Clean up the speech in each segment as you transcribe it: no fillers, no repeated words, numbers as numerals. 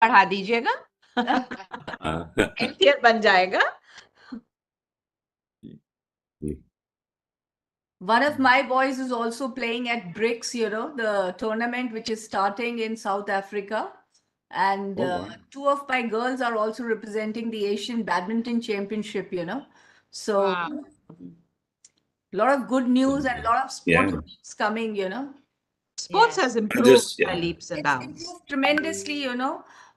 बढ़ा दीजिएगा, हेल्थियर बन जाएगा। One of my boys is also playing at BRICS, the tournament which is starting in South Africa. And two of my girls are also representing the Asian Badminton Championship, So Wow. a lot of good news and a lot of sports coming, Sports has improved by leaps and It's bounds. improved tremendously,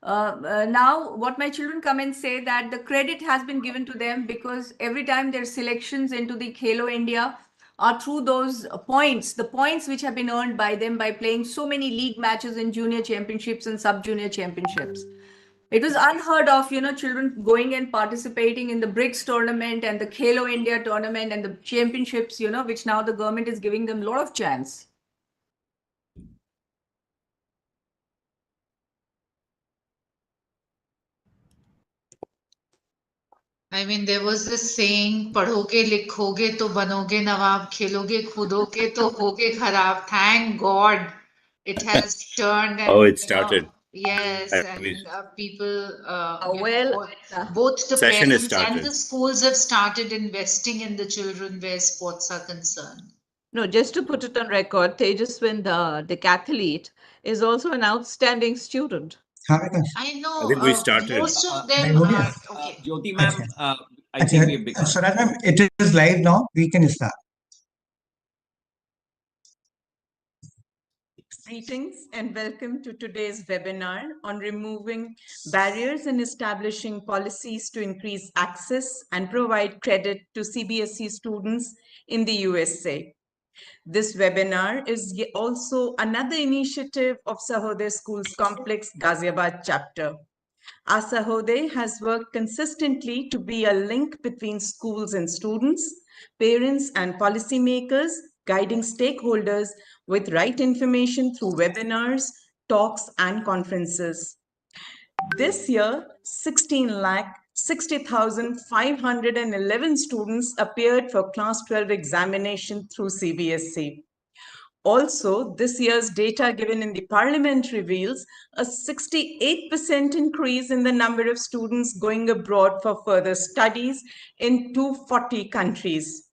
now what my children come and say that the credit has been given to them because every time their selections into the Khelo India are through those points, the points which have been earned by them by playing so many league matches in junior championships and sub-junior championships. It was unheard of, children going and participating in the BRICS tournament and the Khelo India tournament and the championships, which now the government is giving them a lot of chance. I mean, there was this saying, "Padhoge likhoge to banoge nawab, kheloge khudoge to hoge kharab." Thank God, it has turned. And, it started. Yes, and people, both the Session is parents and started. the schools have started investing in the children where sports are concerned. No, just to put it on record, Tejaswin, the decathlete, is also an outstanding student. I know. I think we started. Most of them are okay. Jyoti ma'am, I think we have become. Swaraj ma'am, it is live now. We can start. Greetings and welcome to today's webinar on removing barriers and establishing policies to increase access and provide credit to CBSE students in the USA. This webinar is also another initiative of Sahodaya Schools Complex Ghaziabad chapter. Our Sahodaya has worked consistently to be a link between schools and students, parents and policymakers, guiding stakeholders with right information through webinars, talks, and conferences. This year, 16,60,511 students appeared for Class 12 examination through CBSE. Also, this year's data given in the Parliament reveals a 68% increase in the number of students going abroad for further studies in 240 countries.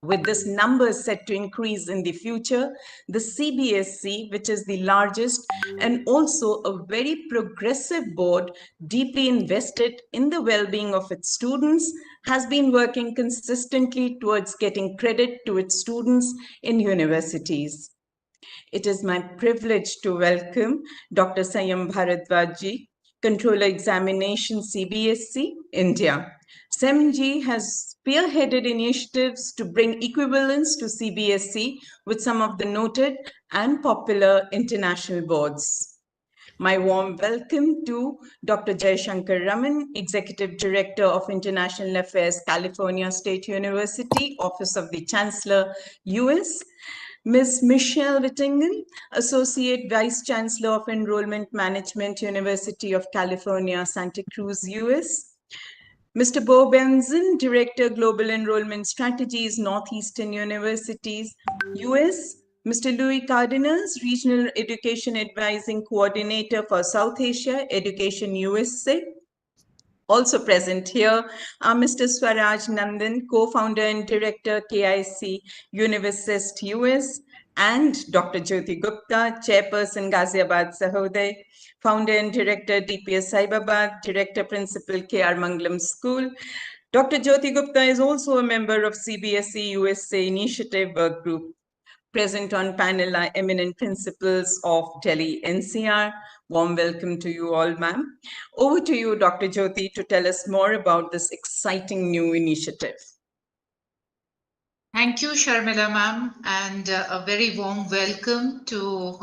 With this number set to increase in the future, the CBSE, which is the largest and also a very progressive board deeply invested in the well-being of its students, has been working consistently towards getting credit to its students in universities. It is my privilege to welcome Dr. Sayam Bharadwaj, Controller Examination CBSE, India. Samji has spearheaded initiatives to bring equivalence to CBSE with some of the noted and popular international boards. My warm welcome to Dr. Jayashankar Raman, Executive Director of International Affairs, California State University, Office of the Chancellor, US. Ms. Michelle Wittingen, Associate Vice Chancellor of Enrollment Management, University of California, Santa Cruz, US. Mr. Bo Benson, Director, Global Enrollment Strategies, Northeastern Universities, US. Mr. Louis Cardenas, Regional Education Advising Coordinator for South Asia, Education USA. Also present here are Mr. Swaraj Nandan, co-founder and director, KIC Universist US, and Dr. Jyoti Gupta, chairperson, Ghaziabad Sahodaya, founder and director, DPS Saibabad, director principal, KR Mangalam School. Dr. Jyoti Gupta is also a member of CBSE USA Initiative Work Group. Present on panel are eminent principals of Delhi NCR. Warm welcome to you all, ma'am. Over to you, Dr. Jyoti, to tell us more about this exciting new initiative. Thank you, Sharmila ma'am, and a very warm welcome to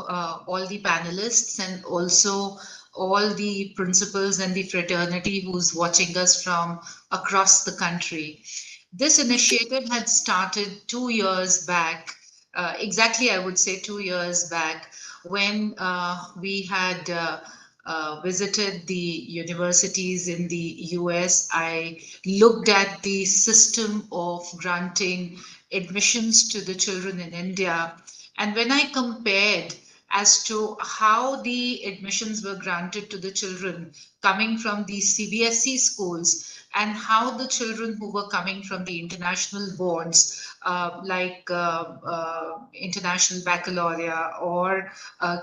all the panelists and also all the principals and the fraternity who's watching us from across the country. This initiative had started 2 years back, exactly I would say 2 years back, when we had visited the universities in the US. I looked at the system of granting admissions to the children in India. And when I compared as to how the admissions were granted to the children coming from these CBSE schools, and how the children who were coming from the international boards, like International Baccalaureate or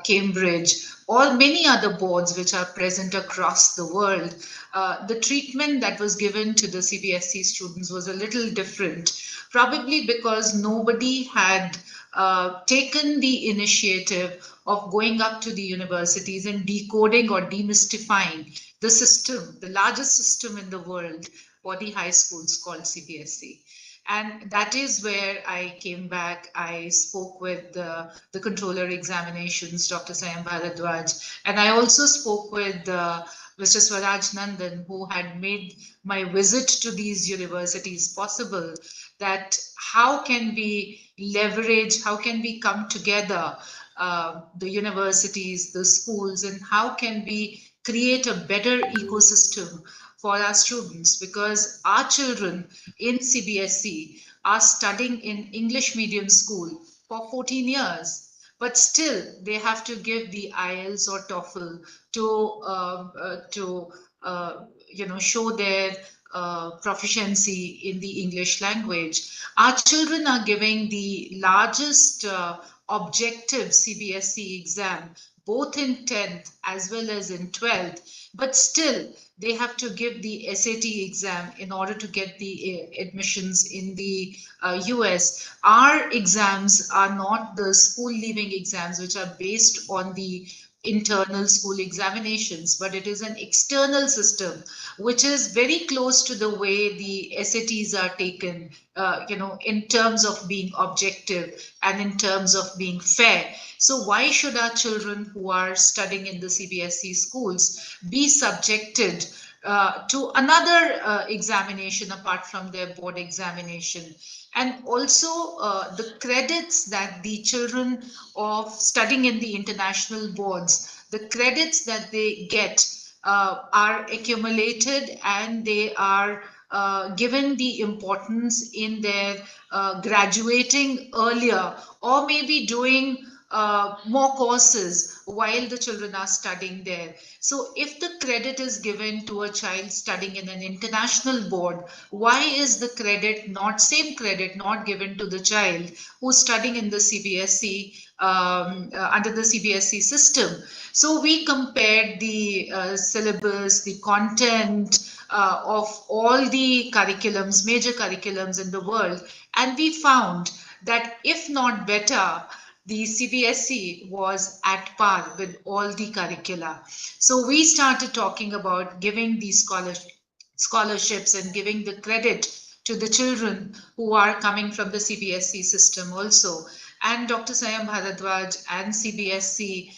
Cambridge, or many other boards which are present across the world, the treatment that was given to the CBSE students was a little different, probably because nobody had taken the initiative of going up to the universities and decoding or demystifying the system, the largest system in the world for the high schools called CBSE. And that is where I came back. I spoke with the controller examinations, Dr. Sayam Bharadwaj, and I also spoke with Mr. Swaraj Nandan, who had made my visit to these universities possible, that how can we leverage, how can we come together, the universities, the schools, and how can we create a better ecosystem for our students, because our children in CBSE are studying in English medium school for 14 years, but still they have to give the IELTS or TOEFL to show their proficiency in the English language. Our children are giving the largest objective CBSE exam both in 10th as well as in 12th, but still they have to give the SAT exam in order to get the admissions in the US. Our exams are not the school leaving exams, which are based on the internal school examinations, but it is an external system which is very close to the way the SATs are taken, in terms of being objective and in terms of being fair. So why should our children who are studying in the CBSE schools be subjected to another examination apart from their board examination? And also the credits that the children of studying in the international boards, the credits that they get are accumulated, and they are given the importance in their graduating earlier, or maybe doing more courses while the children are studying there. So if the credit is given to a child studying in an international board, why is the same credit not given to the child who's studying in the CBSE, under the CBSE system? So we compared the syllabus, the content of all the curriculums, major curriculums in the world, and we found that if not better, the CBSE was at par with all the curricula. So we started talking about giving these scholarships and giving the credit to the children who are coming from the CBSE system also. And Dr. Sayam Bharadwaj and CBSE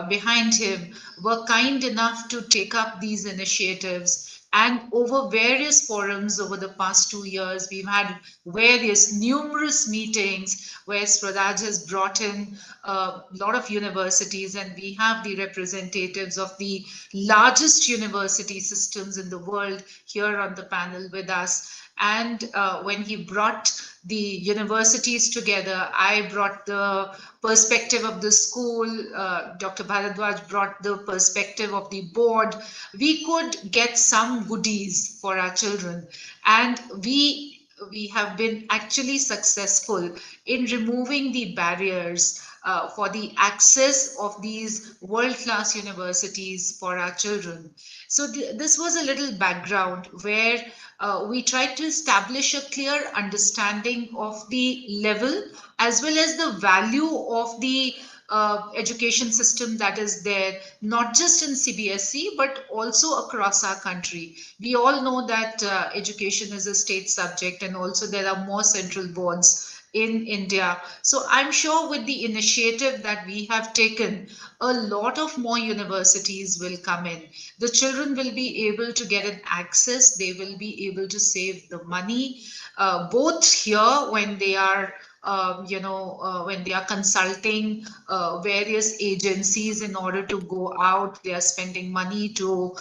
behind him were kind enough to take up these initiatives. And over various forums over the past 2 years, we've had numerous meetings where Swaraj has brought in a lot of universities, and we have the representatives of the largest university systems in the world here on the panel with us. And when he brought the universities together, I brought the perspective of the school, Dr. Bharadwaj brought the perspective of the board. We could get some goodies for our children, and we have been actually successful in removing the barriers for the access of these world-class universities for our children. So this was a little background where we tried to establish a clear understanding of the level as well as the value of the education system that is there, not just in CBSE, but also across our country. We all know that education is a state subject, and also there are more central boards in India. So I'm sure with the initiative that we have taken, a lot of more universities will come in. The children will be able to get an access, they will be able to save the money, both here when they are when they are consulting various agencies in order to go out, they are spending money to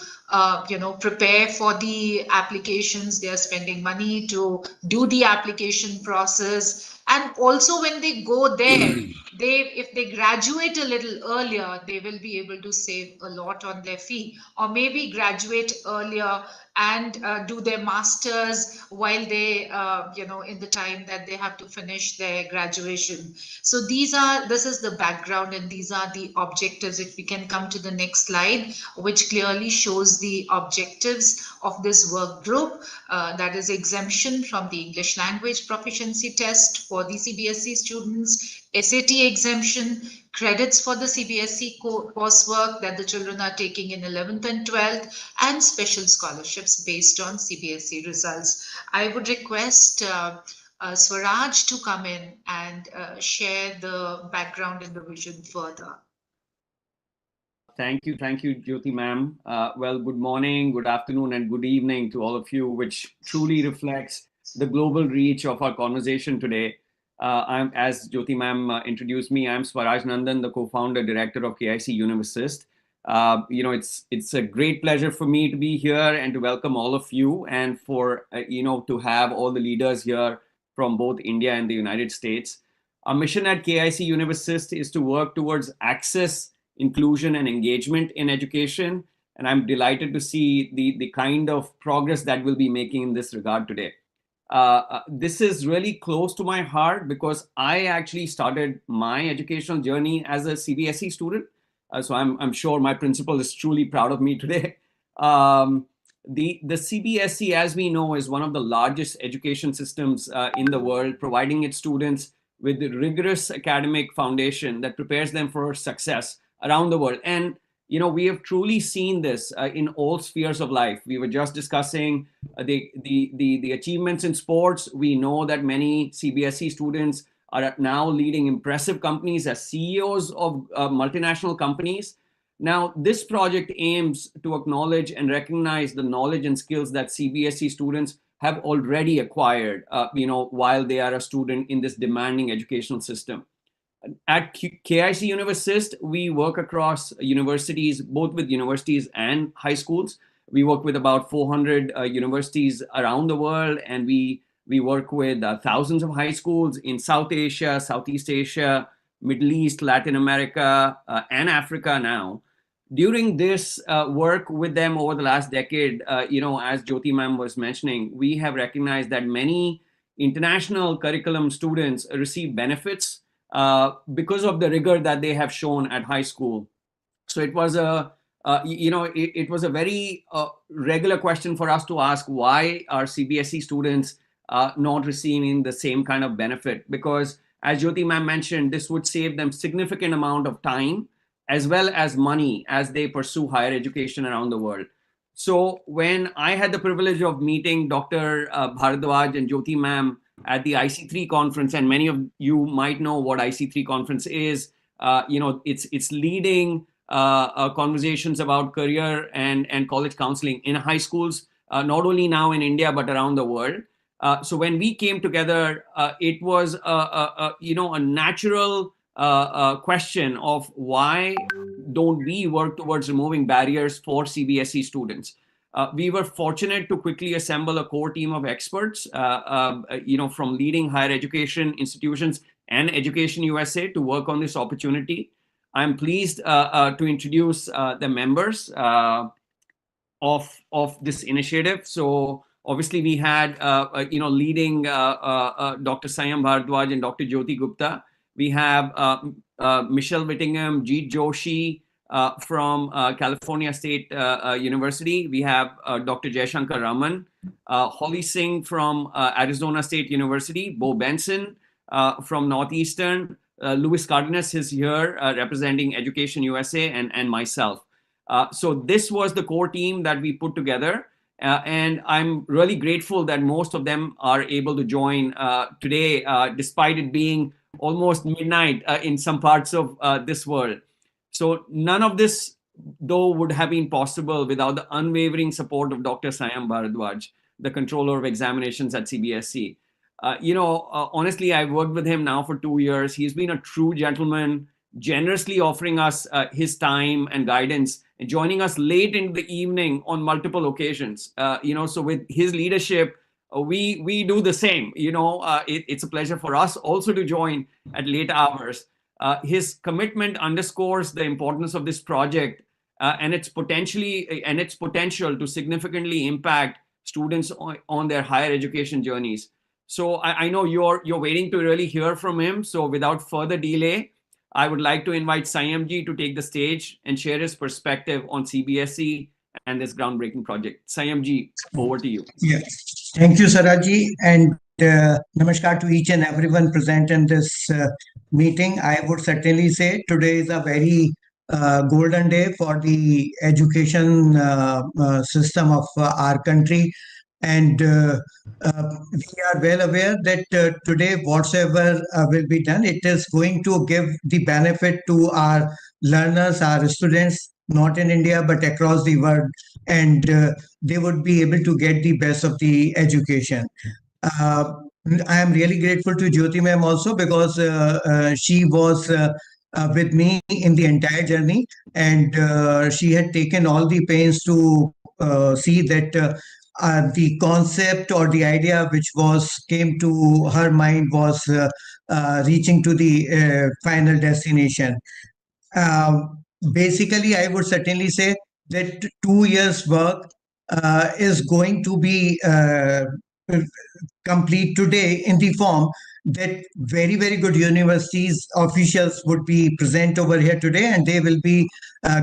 prepare for the applications, they are spending money to do the application process, And also when they go there, if they graduate a little earlier, they will be able to save a lot on their fee, or maybe graduate earlier and do their masters while they in the time that they have to finish their graduation. So this is the background, and these are the objectives. If we can come to the next slide, which clearly shows the objectives of this work group, that is exemption from the English language proficiency test for the CBSE students, SAT exemption, credits for the CBSE coursework that the children are taking in 11th and 12th, and special scholarships based on CBSE results. I would request Swaraj to come in and share the background and the vision further. Thank you, Jyoti ma'am. Well, good morning, good afternoon, and good evening to all of you, which truly reflects the global reach of our conversation today. As Jyoti ma'am introduced me, I'm Swaraj Nandan, the co-founder director of KIC-UniverSYST. It's a great pleasure for me to be here and to welcome all of you, and for to have all the leaders here from both India and the United States. Our mission at KIC-UniverSYST is to work towards access, inclusion, and engagement in education. And I'm delighted to see the kind of progress that we'll be making in this regard today. This is really close to my heart because I actually started my educational journey as a CBSE student. So I'm sure my principal is truly proud of me today. The CBSE, as we know, is one of the largest education systems in the world, providing its students with the rigorous academic foundation that prepares them for success around the world. And we have truly seen this in all spheres of life. We were just discussing the achievements in sports. We know that many CBSE students are now leading impressive companies as CEOs of multinational companies. Now, this project aims to acknowledge and recognize the knowledge and skills that CBSE students have already acquired, while they are a student in this demanding educational system. At KIC-UniverSYST, we work across universities, both with universities and high schools. We work with about 400 universities around the world, and we work with thousands of high schools in South Asia, Southeast Asia, Middle East, Latin America, and Africa now. During this work with them over the last decade, as Jyoti ma'am was mentioning, we have recognized that many international curriculum students receive benefits because of the rigor that they have shown at high school. So it was it was a very regular question for us to ask, why are CBSE students not receiving the same kind of benefit? Because as Jyoti ma'am mentioned, this would save them significant amount of time as well as money as they pursue higher education around the world. So when I had the privilege of meeting Dr. Bharadwaj and Jyoti ma'am at the IC3 conference, and many of you might know what IC3 conference is, it's leading conversations about career and college counseling in high schools, not only now in India, but around the world. So when we came together, it was a natural question of why don't we work towards removing barriers for CBSE students. We were fortunate to quickly assemble a core team of experts, from leading higher education institutions and Education USA to work on this opportunity. I'm pleased to introduce the members of this initiative. So obviously we had, leading Dr. Sayam Bharadwaj and Dr. Jyoti Gupta. We have Michelle Whittingham, Jeet Joshi from California State University. We have Dr. Jaishankar Raman, Holly Singh from Arizona State University, Bo Benson from Northeastern, Luis Cardenas is here representing Education USA, and myself. So this was the core team that we put together. And I'm really grateful that most of them are able to join today, despite it being almost midnight in some parts of this world. So none of this, though, would have been possible without the unwavering support of Dr. Sayam Bharadwaj, the controller of examinations at CBSE. Honestly, I've worked with him now for 2 years. He's been a true gentleman, generously offering us his time and guidance, and joining us late in the evening on multiple occasions. So with his leadership, we do the same. It's a pleasure for us also to join at late hours. His commitment underscores the importance of this project and its potential to significantly impact students on their higher education journeys. So I know you're waiting to really hear from him. So without further delay, I would like to invite Sayamji to take the stage and share his perspective on CBSE and this groundbreaking project. Sayamji, over to you. Yeah. Thank you, Saraji, and namaskar to each and everyone present in this meeting. I would certainly say today is a very golden day for the education system of our country. And we are well aware that today, whatsoever will be done, it is going to give the benefit to our learners, our students, not in India, but across the world. And they would be able to get the best of the education. Uh, I am really grateful to Jyoti ma'am also because she was with me in the entire journey, and she had taken all the pains to see that the concept or the idea which was came to her mind was reaching to the final destination. Basically, I would certainly say that 2 years work is going to be complete today in the form that very, very good universities officials would be present over here today, and they will be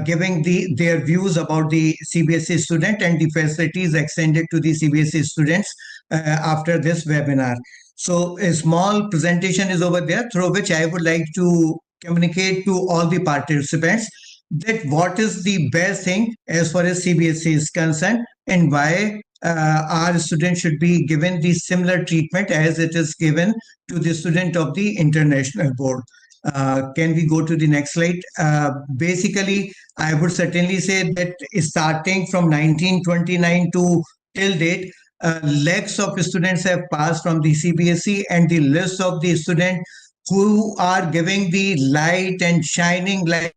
giving their views about the CBSE student and the facilities extended to the CBSE students after this webinar. So a small presentation is over there through which I would like to communicate to all the participants that what is the best thing as far as CBSE is concerned and why our student should be given the similar treatment as it is given to the student of the international board. Can we go to the next slide? Basically, I would certainly say that starting from 1929 to till date, lakhs of students have passed from the CBSE, and the list of the students who are giving the light and shining like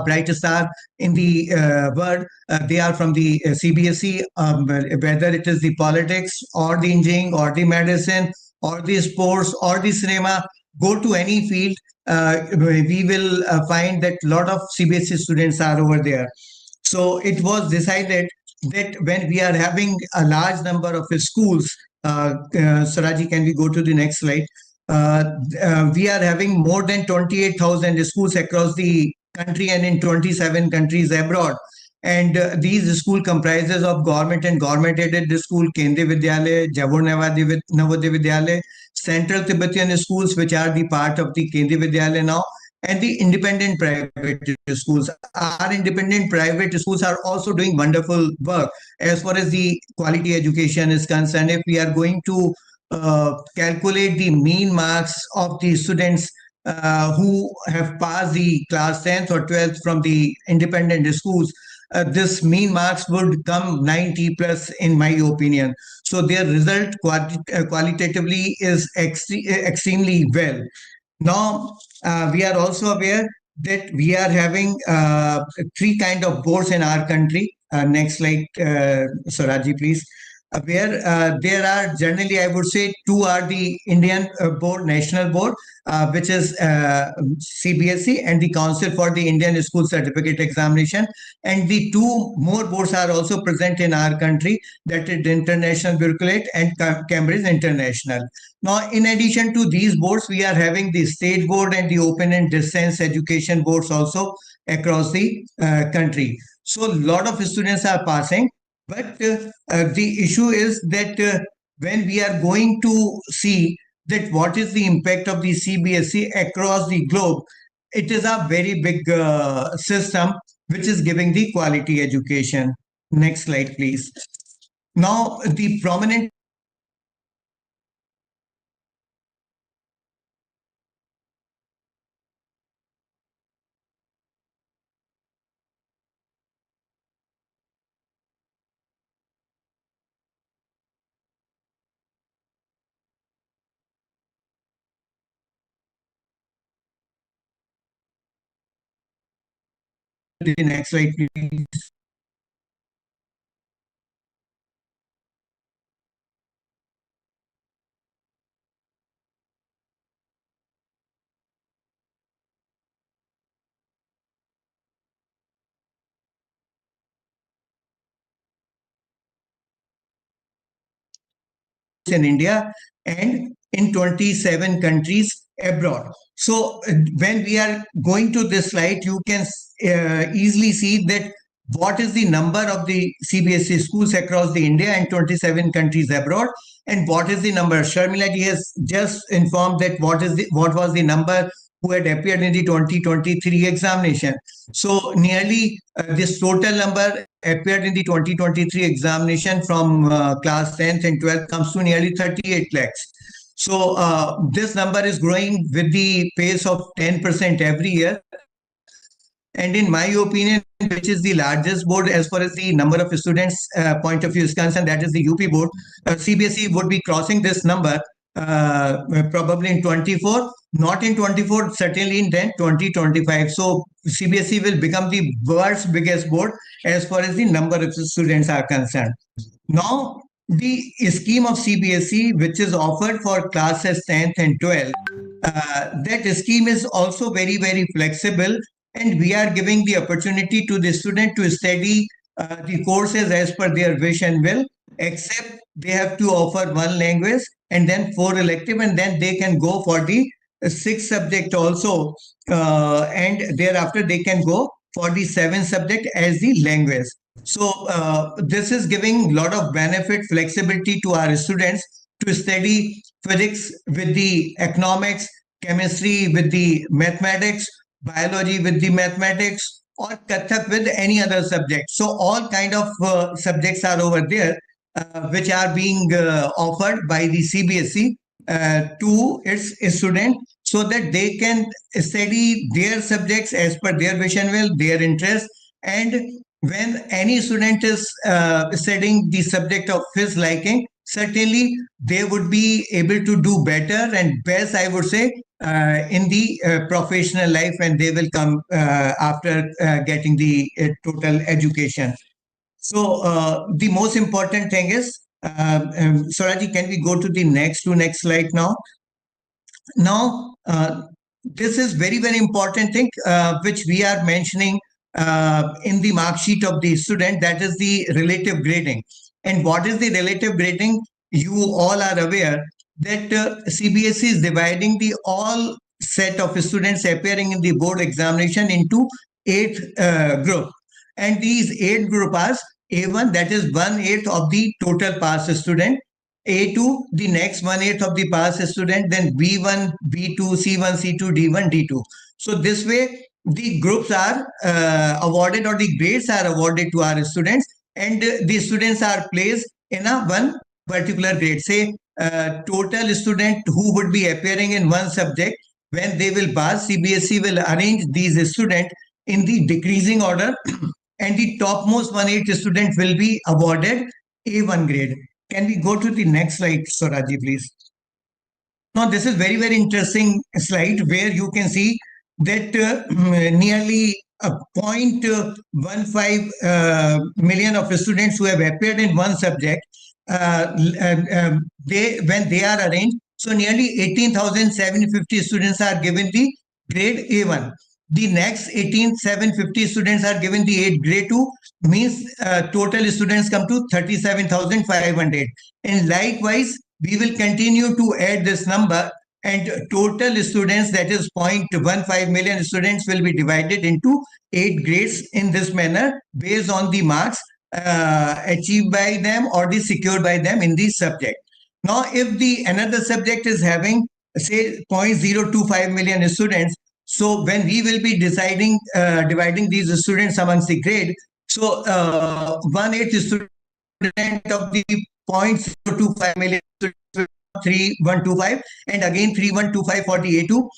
bright star in the world. They are from the CBSE, whether it is the politics or the engineering or the medicine or the sports or the cinema. Go to any field, we will find that a lot of CBSE students are over there. So it was decided that when we are having a large number of schools, Saraji, can we go to the next slide? We are having more than 28,000 schools across the country and in 27 countries abroad. And these school comprises of government and government aided school, Kendriya Vidyalaya, Javur Navodaya Vidyalaya, Central Tibetan schools, which are the part of the Kendriya Vidyalaya now, and the independent private schools. Our independent private schools are also doing wonderful work as far as the quality education is concerned. If we are going to calculate the mean marks of the students who have passed the class 10th or 12th from the independent schools, this mean marks would come 90 plus in my opinion. So their result qualitatively is extremely well. Now, we are also aware that we are having three kind of boards in our country. Next slide, Saraji, please. Where there are generally, I would say, two are the Indian board, national board, which is CBSE, and the Council for the Indian School Certificate Examination. And the two more boards are also present in our country, that is the International Bureaucrat and Cambridge International. Now, in addition to these boards, we are having the state board and the open and distance education boards also across the country. So, a lot of students are passing, but the issue is that when we are going to see that what is the impact of the CBSE across the globe, it is a very big system which is giving the quality education. Next slide, please. Now, the prominent the next slide, please. in India and in 27 countries abroad. So when we are going to this slide, you can easily see that what is the number of the CBSE schools across the India and 27 countries abroad, and what is the number. Sharmila ji has just informed that what was the number who had appeared in the 2023 examination. So nearly this total number appeared in the 2023 examination from class 10th and 12th comes to nearly 38 lakhs. So this number is growing with the pace of 10% every year. And in my opinion, which is the largest board as far as the number of students point of view is concerned, that is the UP board, CBSE would be crossing this number probably in 24, not in 24, certainly in 2025. So CBSE will become the world's biggest board as far as the number of students are concerned. Now, the scheme of CBSE, which is offered for classes 10th and 12th, that scheme is also very, very flexible, and we are giving the opportunity to the student to study the courses as per their wish and will, except they have to offer one language and then 4 elective, and then they can go for the 6th subject also, and thereafter they can go for the 7th subject as the language. So this is giving a lot of benefit, flexibility to our students to study physics with the economics, chemistry with the mathematics, biology with the mathematics, or Kathak with any other subject. So all kind of subjects are over there, which are being offered by the CBSE to its student, so that they can study their subjects as per their wish and will, their interest. And when any student is studying the subject of his liking, certainly they would be able to do better and best, I would say, in the professional life when they will come after getting the total education. So the most important thing is, Swaraj, can we go to the next slide now? Now, this is very, very important thing which we are mentioning in the mark sheet of the student, that is the relative grading. And what is the relative grading? You all are aware that CBSE is dividing the all set of students appearing in the board examination into 8 group. And these 8 group are A1, that is 1/8 of the total pass student. A2, the next 1/8 of the pass student, then B1, B2, C1, C2, D1, D2. So this way, the groups are awarded, or the grades are awarded to our students, and the students are placed in a one particular grade. Say, total student who would be appearing in one subject, when they will pass, CBSE will arrange these students in the decreasing order, and the topmost 1/8 student will be awarded A1 grade. Can we go to the next slide, Swaraj, please? Now, this is very, very interesting slide where you can see that nearly 0.15 million of students who have appeared in one subject, when they are arranged, so nearly 18,750 students are given the grade A1. The next 18,750 students are given the 8 grade 2, means total students come to 37,500. And likewise, we will continue to add this number, and total students, that is 0.15 million students, will be divided into 8 grades in this manner based on the marks achieved by them or the secured by them in the subject. Now, if the another subject is having, say, 0.025 million students, so when we will be dividing these students amongst the grade, so 1/8 student of the 0.025 million students will 3125, and again 3125 for the A2,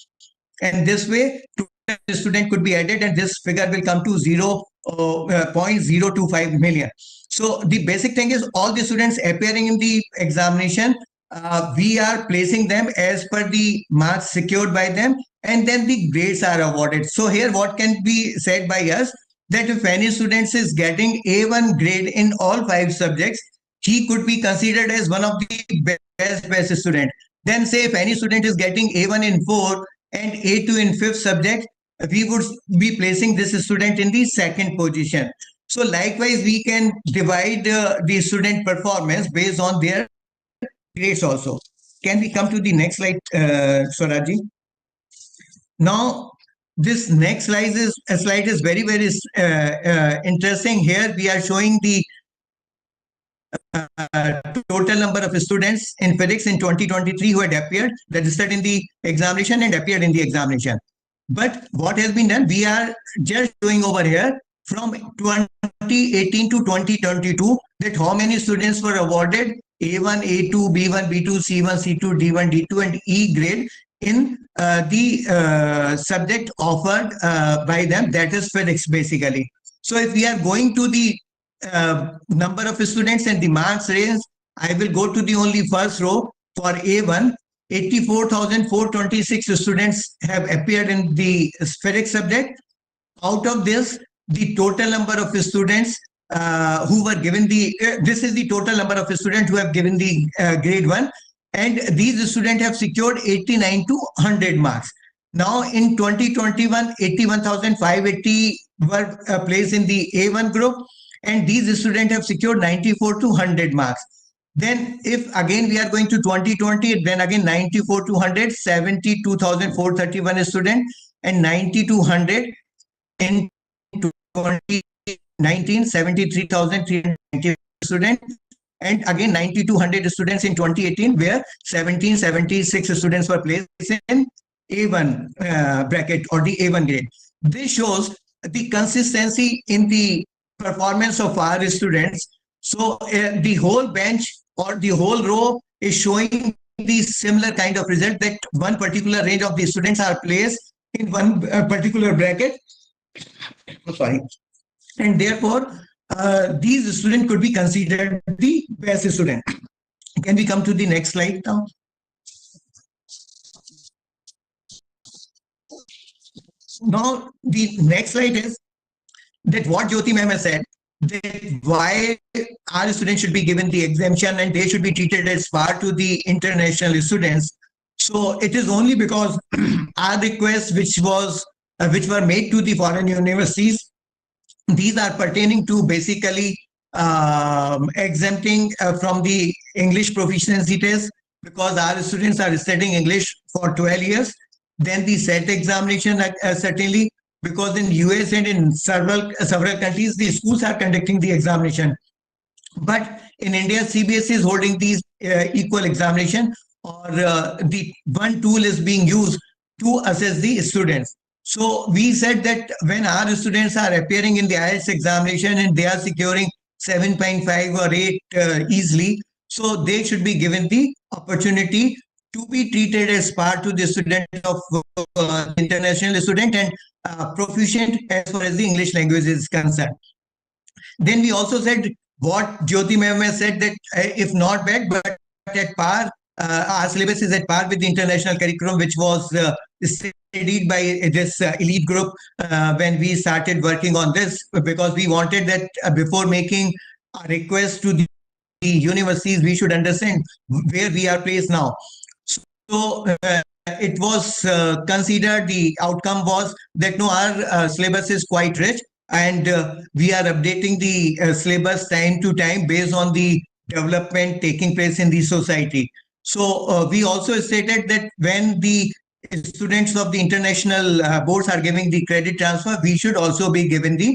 and this way the student could be added, and this figure will come to 0.025 million. So the basic thing is, all the students appearing in the examination, we are placing them as per the marks secured by them, and then the grades are awarded. So here what can be said by us, that if any student is getting A1 grade in all 5 subjects, he could be considered as one of the best student. Then say if any student is getting A1 in 4 and A2 in 5th subject, we would be placing this student in the 2nd position. So likewise, we can divide the student performance based on their grades also. Can we come to the next slide, Swaraji? Now, this next slide is very, very interesting. Here we are showing the total number of students in physics in 2023 who had appeared, registered in the examination and appeared in the examination. But what has been done, we are just showing over here from 2018 to 2022 that how many students were awarded A1, A2, B1, B2, C1, C2, D1, D2 and E grade in the subject offered by them, that is physics basically. So if we are going to the number of students and the marks range, I will go to the only first row. For A1, 84,426 students have appeared in the physics subject. Out of this, the total number of students who were given this is the total number of students who have given the grade 1, and these students have secured 89 to 100 marks. Now in 2021, 81,580 were placed in the A1 group, and these students have secured 94 to 100 marks. Then if again we are going to 2020, then again 94 to 100, 72,431 students, and 90 to 100 in 2019, 73,390 students, and again 90 to 100 students in 2018, where 1776 students were placed in A1 bracket or the A1 grade. This shows the consistency in the performance of our students. So the whole bench or the whole row is showing the similar kind of result, that one particular range of the students are placed in one particular bracket. Sorry. And therefore, these students could be considered the best student. Can we come to the next slide now? Now, the next slide is that what Jyoti ma'am has said, that why our students should be given the exemption and they should be treated as par to the international students. So it is only because our requests which were made to the foreign universities, these are pertaining to basically exempting from the English proficiency test, because our students are studying English for 12 years. Then the SET examination, certainly, because in US and in several countries, the schools are conducting the examination. But in India, CBSE is holding these equal examination, or the one tool is being used to assess the students. So we said that when our students are appearing in the IELTS examination and they are securing 7.5 or 8 easily, so they should be given the opportunity to be treated as part to the student of international student and proficient as far as the English language is concerned. Then we also said what Jyoti ma'am has said, that if not back, but at par, our syllabus is at par with the international curriculum, which was studied by this elite group when we started working on this, because we wanted that before making a request to the universities, we should understand where we are placed now. So it was considered, the outcome was that no, our syllabus is quite rich, and we are updating the syllabus time to time based on the development taking place in the society. So we also stated that when the students of the international boards are giving the credit transfer, we should also be given the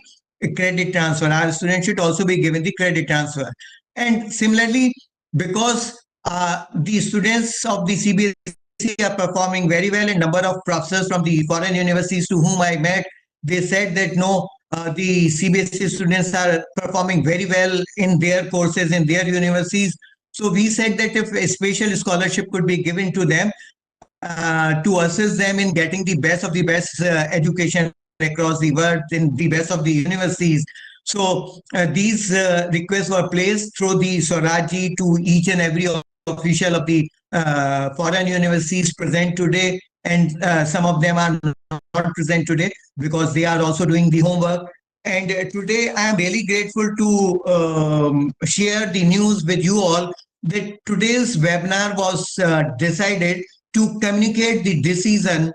credit transfer. Our students should also be given the credit transfer. And similarly, because the students of the CBSE are performing very well, and number of professors from the foreign universities to whom I met, they said that no, the CBSE students are performing very well in their courses in their universities. So we said that if a special scholarship could be given to them to assist them in getting the best of the best education across the world in the best of the universities. So these requests were placed through the Swaraji to each and every official of the foreign universities present today, and some of them are not present today because they are also doing the homework. And today I am really grateful to share the news with you all that today's webinar was decided to communicate the decision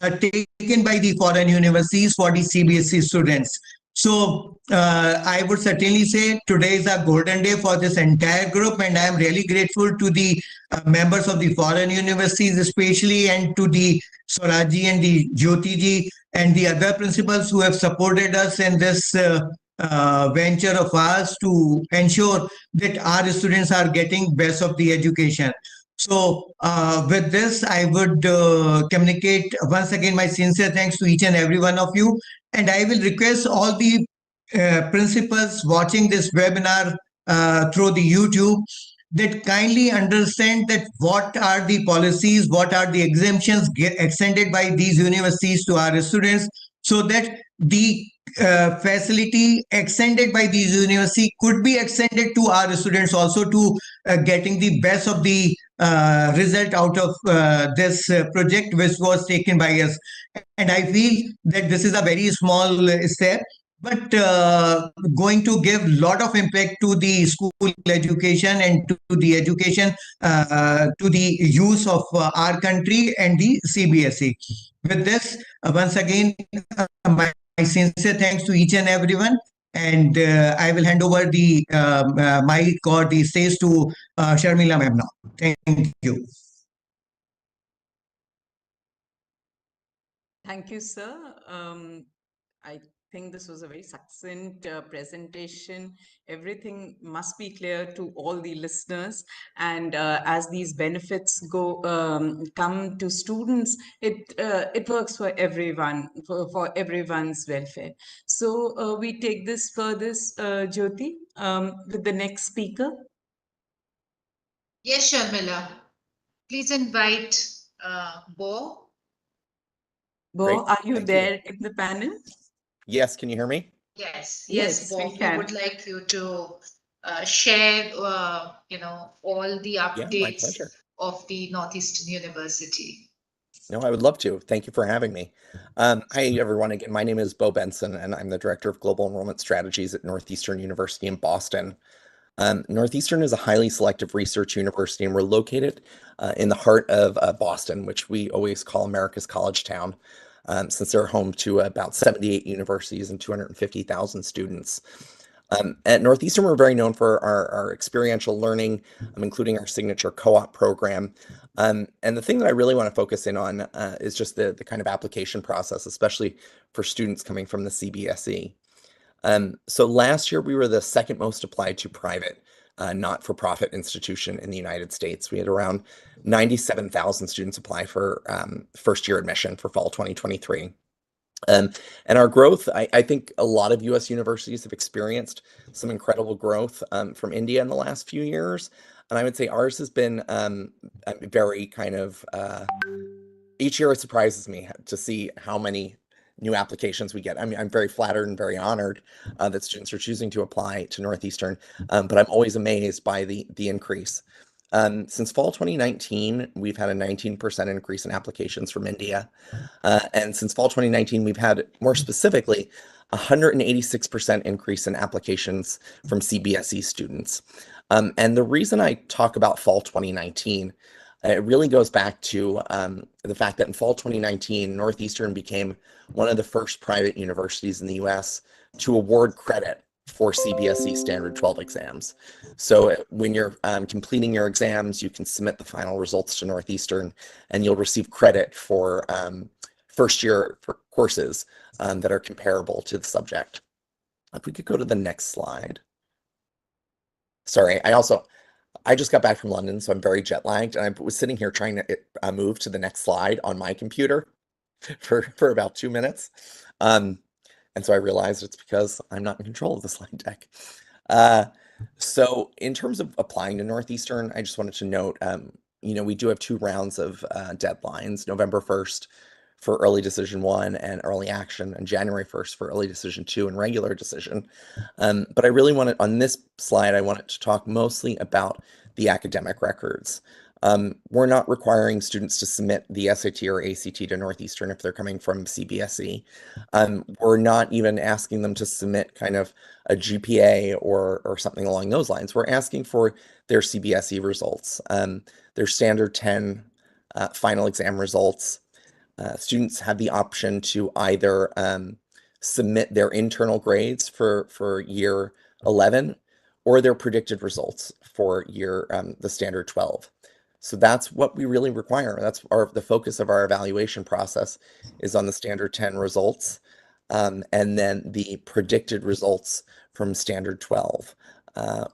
taken by the foreign universities for the CBSE students. So I would certainly say today is a golden day for this entire group, and I am really grateful to the members of the foreign universities, especially, and to the Swaraji and the Jyoti ji and the other principals who have supported us in this venture of ours to ensure that our students are getting best of the education. So, with this, I would communicate once again my sincere thanks to each and every one of you. And I will request all the principals watching this webinar through the YouTube that kindly understand that what are the policies, what are the exemptions extended by these universities to our students, so that the facility extended by these universities could be extended to our students also to getting the best of the result out of this project which was taken by us. And I feel that this is a very small step, but going to give lot of impact to the school education and to the education to the use of our country and the CBSE. With this, once again, my sincere thanks to each and everyone. And I will hand over the mic or the stage to Sharmila ma'am now. Thank you. Thank you, sir. I think this was a very succinct presentation. Everything must be clear to all the listeners. And as these benefits come to students, it works for everyone, for everyone's welfare. So we take this further, Jyoti, with the next speaker. Yes, Sharmila. Please invite Bo. Bo, are you Thank there in the panel? Yes, can you hear me? Yes, Yes, Bo. we We can. would like you to share, all the Yeah, my updates pleasure. of the Northeastern University. No, I would love to. Thank you for having me. Hi, everyone. Again, my name is Bo Benson, and I'm the Director of Global Enrollment Strategies at Northeastern University in Boston. Northeastern is a highly selective research university, and we're located in the heart of Boston, which we always call America's college town, since they're home to about 78 universities and 250,000 students. At Northeastern, we're very known for our experiential learning, including our signature co-op program. And the thing that I really want to focus in on is just the kind of application process, especially for students coming from the CBSE. So last year, we were the second most applied to private not-for-profit institution in the United States. We had around 97,000 students apply for first-year admission for fall 2023. And our growth, I think a lot of U.S. universities have experienced some incredible growth from India in the last few years. And I would say ours has been very kind of, each year it surprises me to see how many new applications we get. I mean, I'm very flattered and very honored that students are choosing to apply to Northeastern, but I'm always amazed by the increase. Since fall 2019, we've had a 19% increase in applications from India. And since fall 2019, we've had, more specifically, 186% increase in applications from CBSE students. And the reason I talk about fall 2019, it really goes back to the fact that in fall 2019, Northeastern became one of the first private universities in the US to award credit for CBSE Standard 12 exams. So when you're completing your exams, you can submit the final results to Northeastern, and you'll receive credit for first year for courses that are comparable to the subject. If we could go to the next slide. Sorry, I just got back from London, so I'm very jet lagged, and I was sitting here trying to move to the next slide on my computer for about 2 minutes. And so I realized it's because I'm not in control of the slide deck. So in terms of applying to Northeastern, I just wanted to note, we do have 2 rounds of deadlines, November 1st for early decision 1 and early action, and January 1st for early decision 2 and regular decision. But I really wanted, on this slide, I wanted to talk mostly about the academic records. We're not requiring students to submit the SAT or ACT to Northeastern if they're coming from CBSE. We're not even asking them to submit kind of a GPA or something along those lines. We're asking for their CBSE results, their standard 10 final exam results. Students have the option to either submit their internal grades for year 11 or their predicted results for the standard 12. So that's what we really require. That's the focus of our evaluation process is on the standard 10 results, and then the predicted results from standard 12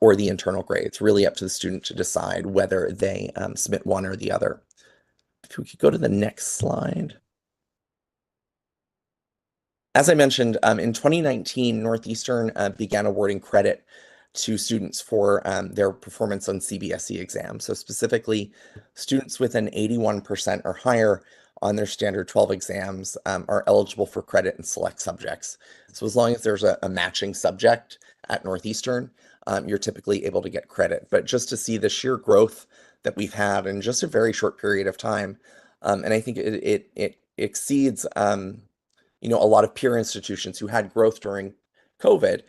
or the internal grade. It's really up to the student to decide whether they submit one or the other. If we could go to the next slide. As I mentioned, in 2019, Northeastern began awarding credit to students for their performance on CBSE exams. So specifically, students with an 81% or higher on their standard 12 exams are eligible for credit in select subjects. So as long as there's a matching subject at Northeastern, you're typically able to get credit. But just to see the sheer growth that we've had in just a very short period of time, and I think it exceeds a lot of peer institutions who had growth during COVID.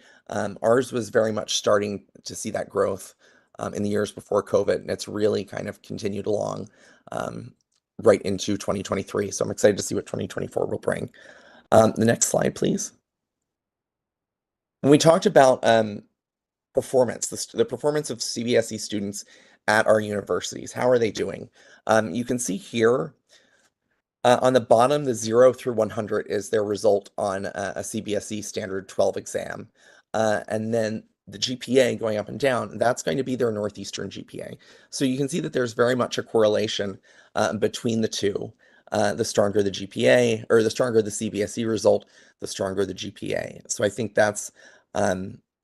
Ours was very much starting to see that growth in the years before COVID, and it's really kind of continued along right into 2023. So I'm excited to see what 2024 will bring. The next slide, please. When we talked about performance, the performance of CBSE students at our universities, how are they doing? You can see here on the bottom, the 0 through 100 is their result on a CBSE standard 12 exam. And then the GPA going up and down, that's going to be their Northeastern GPA. So you can see that there's very much a correlation between the two. The stronger the GPA, or the stronger the CBSE result, the stronger the GPA. So I think that's,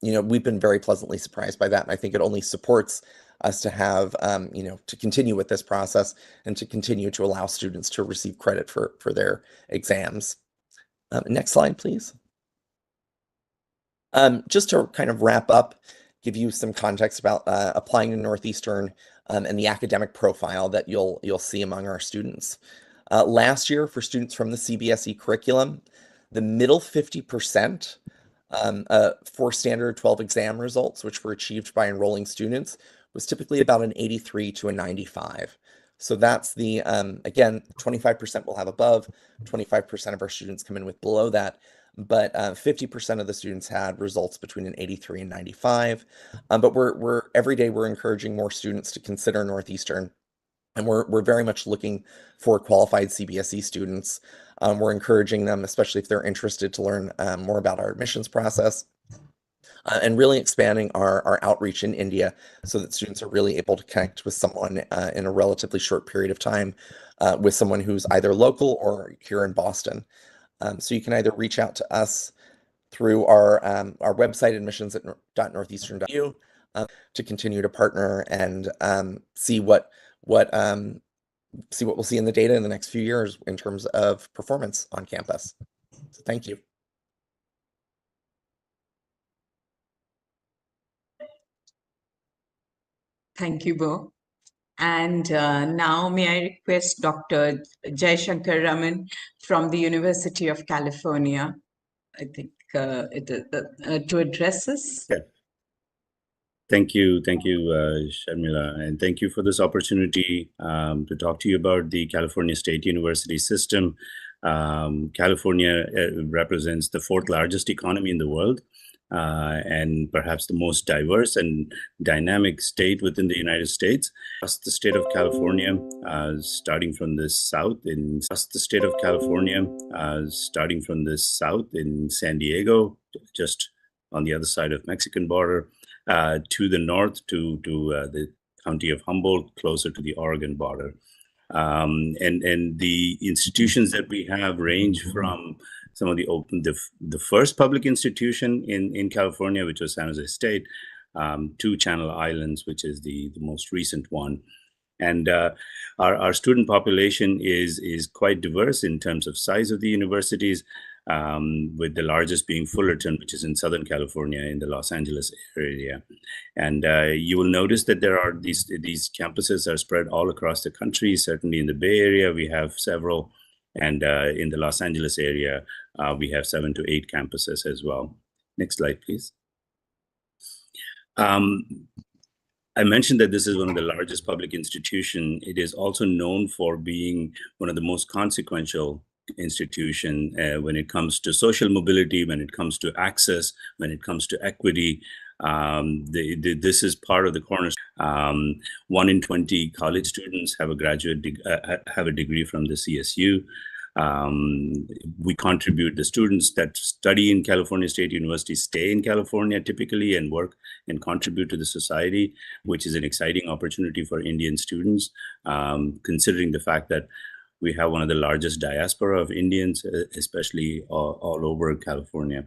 we've been very pleasantly surprised by that. And I think it only supports us to have, to continue with this process and to continue to allow students to receive credit for their exams. Next slide, please. Just to kind of wrap up, give you some context about applying to Northeastern and the academic profile that you'll see among our students. Last year, for students from the CBSE curriculum, the middle 50% for standard 12 exam results, which were achieved by enrolling students, was typically about an 83 to a 95. So that's the, again, 25% will have above, 25% of our students come in with below that, but 50% of the students had results between an 83 and 95. But every day we're encouraging more students to consider Northeastern, and we're very much looking for qualified CBSE students. We're encouraging them, especially if they're interested, to learn more about our admissions process. And really expanding our outreach in India so that students are really able to connect with someone in a relatively short period of time with someone who's either local or here in Boston. So you can either reach out to us through our website, admissions.northeastern.edu, to continue to partner and see what we'll see in the data in the next few years in terms of performance on campus. So thank you. Thank you, Bo. And now may I request Dr. Jaishankar Raman from the University of California, I think, to address us. Okay. Thank you, Sharmila, and thank you for this opportunity to talk to you about the California State University system. California represents the 4th largest economy in the world, and perhaps the most diverse and dynamic state within the United States. Across the state of California, starting from the south in San Diego, just on the other side of Mexican border, to the north to the county of Humboldt, closer to the Oregon border. And the institutions that we have range from some of the first public institution in California, which was San Jose State, to Channel Islands, which is the most recent one. And our student population is quite diverse in terms of size of the universities, with the largest being Fullerton, which is in Southern California in the Los Angeles area. And you will notice that there are these campuses are spread all across the country. Certainly in the Bay Area, we have several. And in the Los Angeles area, we have 7 to 8 campuses as well. Next slide, please. I mentioned that this is one of the largest public institutions. It is also known for being one of the most consequential institution when it comes to social mobility, when it comes to access, when it comes to equity. This is part of the cornerstone. 1 in 20 college students have a degree from the CSU. We contribute. The students that study in California State University stay in California typically and work and contribute to the society, which is an exciting opportunity for Indian students, considering the fact that we have one of the largest diaspora of Indians, especially all over California.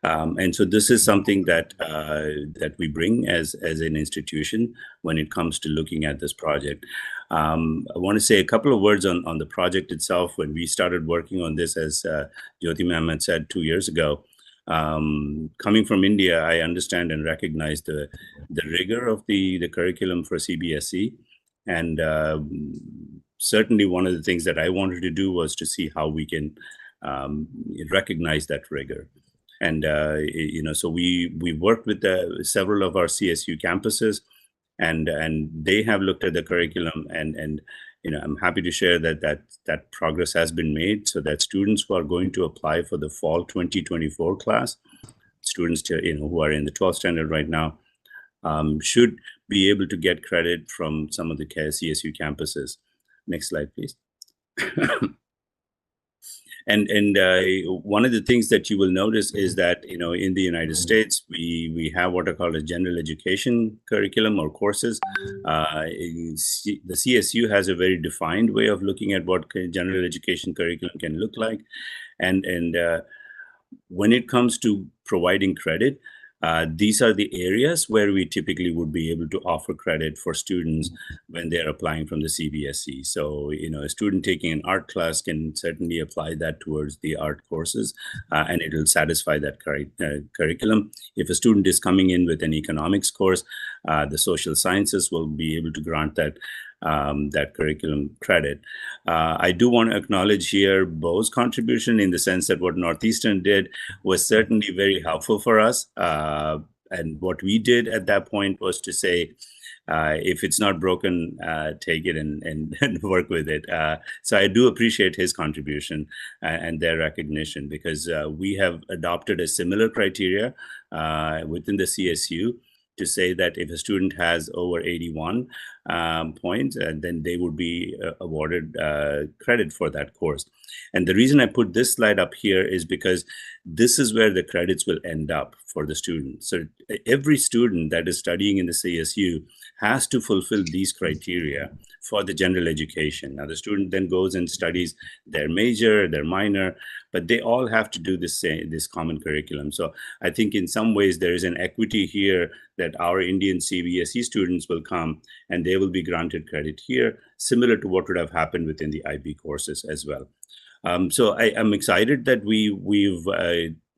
And so this is something that that we bring as an institution when it comes to looking at this project. I want to say a couple of words on the project itself. When we started working on this, as Jyoti ma'am had said 2 years ago, coming from India, I understand and recognize the rigor of the curriculum for CBSE. And certainly one of the things that I wanted to do was to see how we can recognize that rigor. And, so we worked with several of our CSU campuses, and they have looked at the curriculum, and I'm happy to share that progress has been made, so that students who are going to apply for the fall 2024 class, students who are in the 12th standard right now, should be able to get credit from some of the CSU campuses. Next slide, please. And one of the things that you will notice is that, in the United States, we have what are called a general education curriculum or courses. The CSU has a very defined way of looking at what general education curriculum can look like. And when it comes to providing credit, these are the areas where we typically would be able to offer credit for students when they're applying from the CBSE. So, a student taking an art class can certainly apply that towards the art courses, and it will satisfy that curriculum. If a student is coming in with an economics course, the social sciences will be able to grant that curriculum credit. I do want to acknowledge here Bo's contribution, in the sense that what Northeastern did was certainly very helpful for us. And what we did at that point was to say, if it's not broken, take it and work with it. So I do appreciate his contribution and their recognition, because we have adopted a similar criteria within the CSU to say that if a student has over 81 points, then they would be awarded credit for that course. And the reason I put this slide up here is because this is where the credits will end up for the student. So every student that is studying in the CSU has to fulfill these criteria for the general education. Now, the student then goes and studies their major, their minor, but they all have to do this common curriculum. So I think in some ways there is an equity here that our Indian CBSE students will come and they will be granted credit here, similar to what would have happened within the IB courses as well. So I'm excited that we've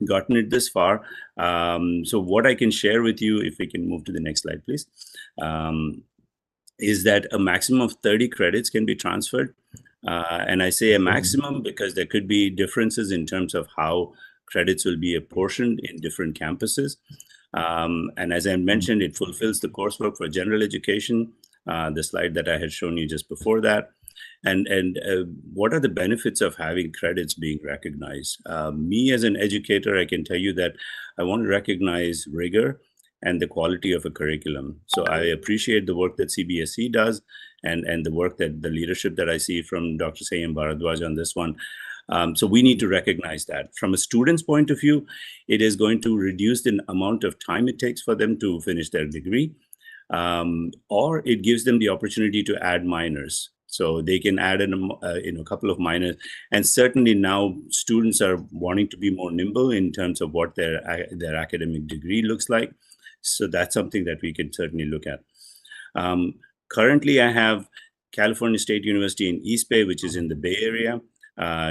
gotten it this far. So what I can share with you, if we can move to the next slide, please, is that a maximum of 30 credits can be transferred. And I say a maximum because there could be differences in terms of how credits will be apportioned in different campuses. And as I mentioned, it fulfills the coursework for general education, the slide that I had shown you just before that. And what are the benefits of having credits being recognized? Me as an educator, I can tell you that I want to recognize rigor and the quality of a curriculum. So I appreciate the work that CBSE does and the work that the leadership that I see from Dr. Sayam Bharadwaj on this one. So we need to recognize that. From a student's point of view, it is going to reduce the amount of time it takes for them to finish their degree, or it gives them the opportunity to add minors. So they can add in a couple of minors. And certainly now students are wanting to be more nimble in terms of what their academic degree looks like. So that's something that we can certainly look at. Currently, I have California State University in East Bay, which is in the Bay Area,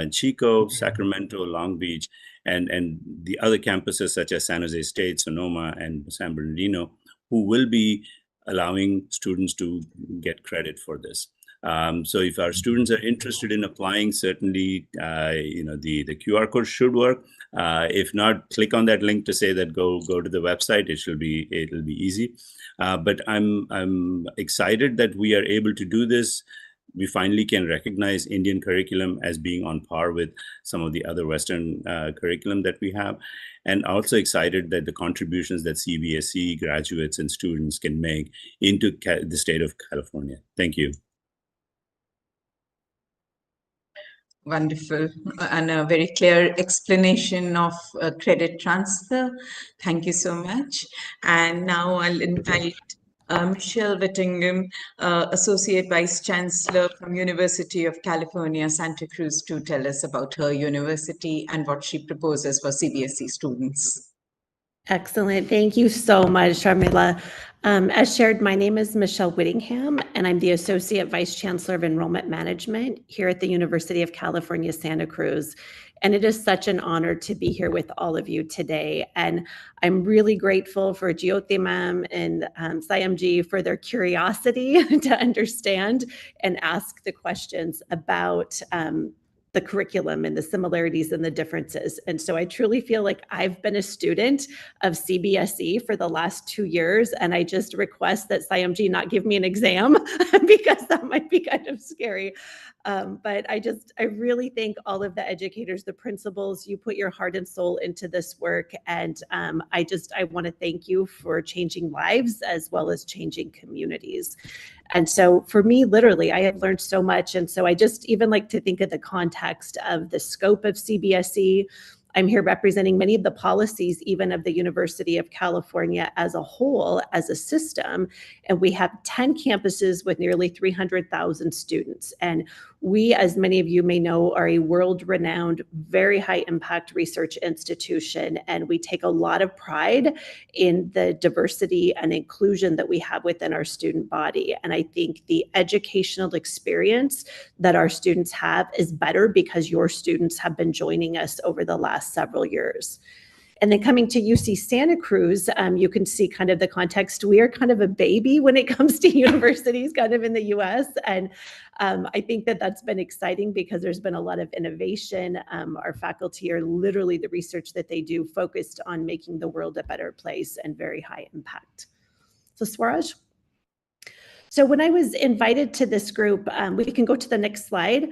Chico, Sacramento, Long Beach, and the other campuses such as San Jose State, Sonoma, and San Bernardino, who will be allowing students to get credit for this. So if our students are interested in applying, certainly, the QR code should work. If not, click on that link to say that go to the website. It'll be easy. But I'm excited that we are able to do this. we finally can recognize Indian curriculum as being on par with some of the other Western curriculum that we have. And also excited that the contributions that CBSE graduates and students can make into the state of California. Thank you. Wonderful, and a very clear explanation of credit transfer. Thank you so much. And now I'll invite Michelle Whittingham, Associate Vice Chancellor from University of California, Santa Cruz, to tell us about her university and what she proposes for CBSE students. Excellent. Thank you so much, Sharmila. As shared, my name is Michelle Whittingham, and I'm the Associate Vice Chancellor of Enrollment Management here at the University of California, Santa Cruz. And it is such an honor to be here with all of you today. And I'm really grateful for Jyoti ma'am and Sayamji for their curiosity to understand and ask the questions about the curriculum and the similarities and the differences. And so I truly feel like I've been a student of CBSE for the last 2 years, and I just request that Sayamji not give me an exam because that might be kind of scary. But I really thank all of the educators, the principals. You put your heart and soul into this work, and I want to thank you for changing lives as well as changing communities. And so for me, literally, I have learned so much. And so I just even like to think of the context of the scope of CBSE. I'm here representing many of the policies, even of the University of California as a whole, as a system. And we have 10 campuses with nearly 300,000 students. And we, as many of you may know, are a world-renowned, very high-impact research institution. And we take a lot of pride in the diversity and inclusion that we have within our student body. And I think the educational experience that our students have is better because your students have been joining us over the last several years. And then coming to UC Santa Cruz, you can see kind of the context. We are kind of a baby when it comes to universities kind of in the US. And I think that that's been exciting because there's been a lot of innovation. Our faculty are literally the research that they do focused on making the world a better place and very high impact. So Swaraj. So when I was invited to this group, we can go to the next slide.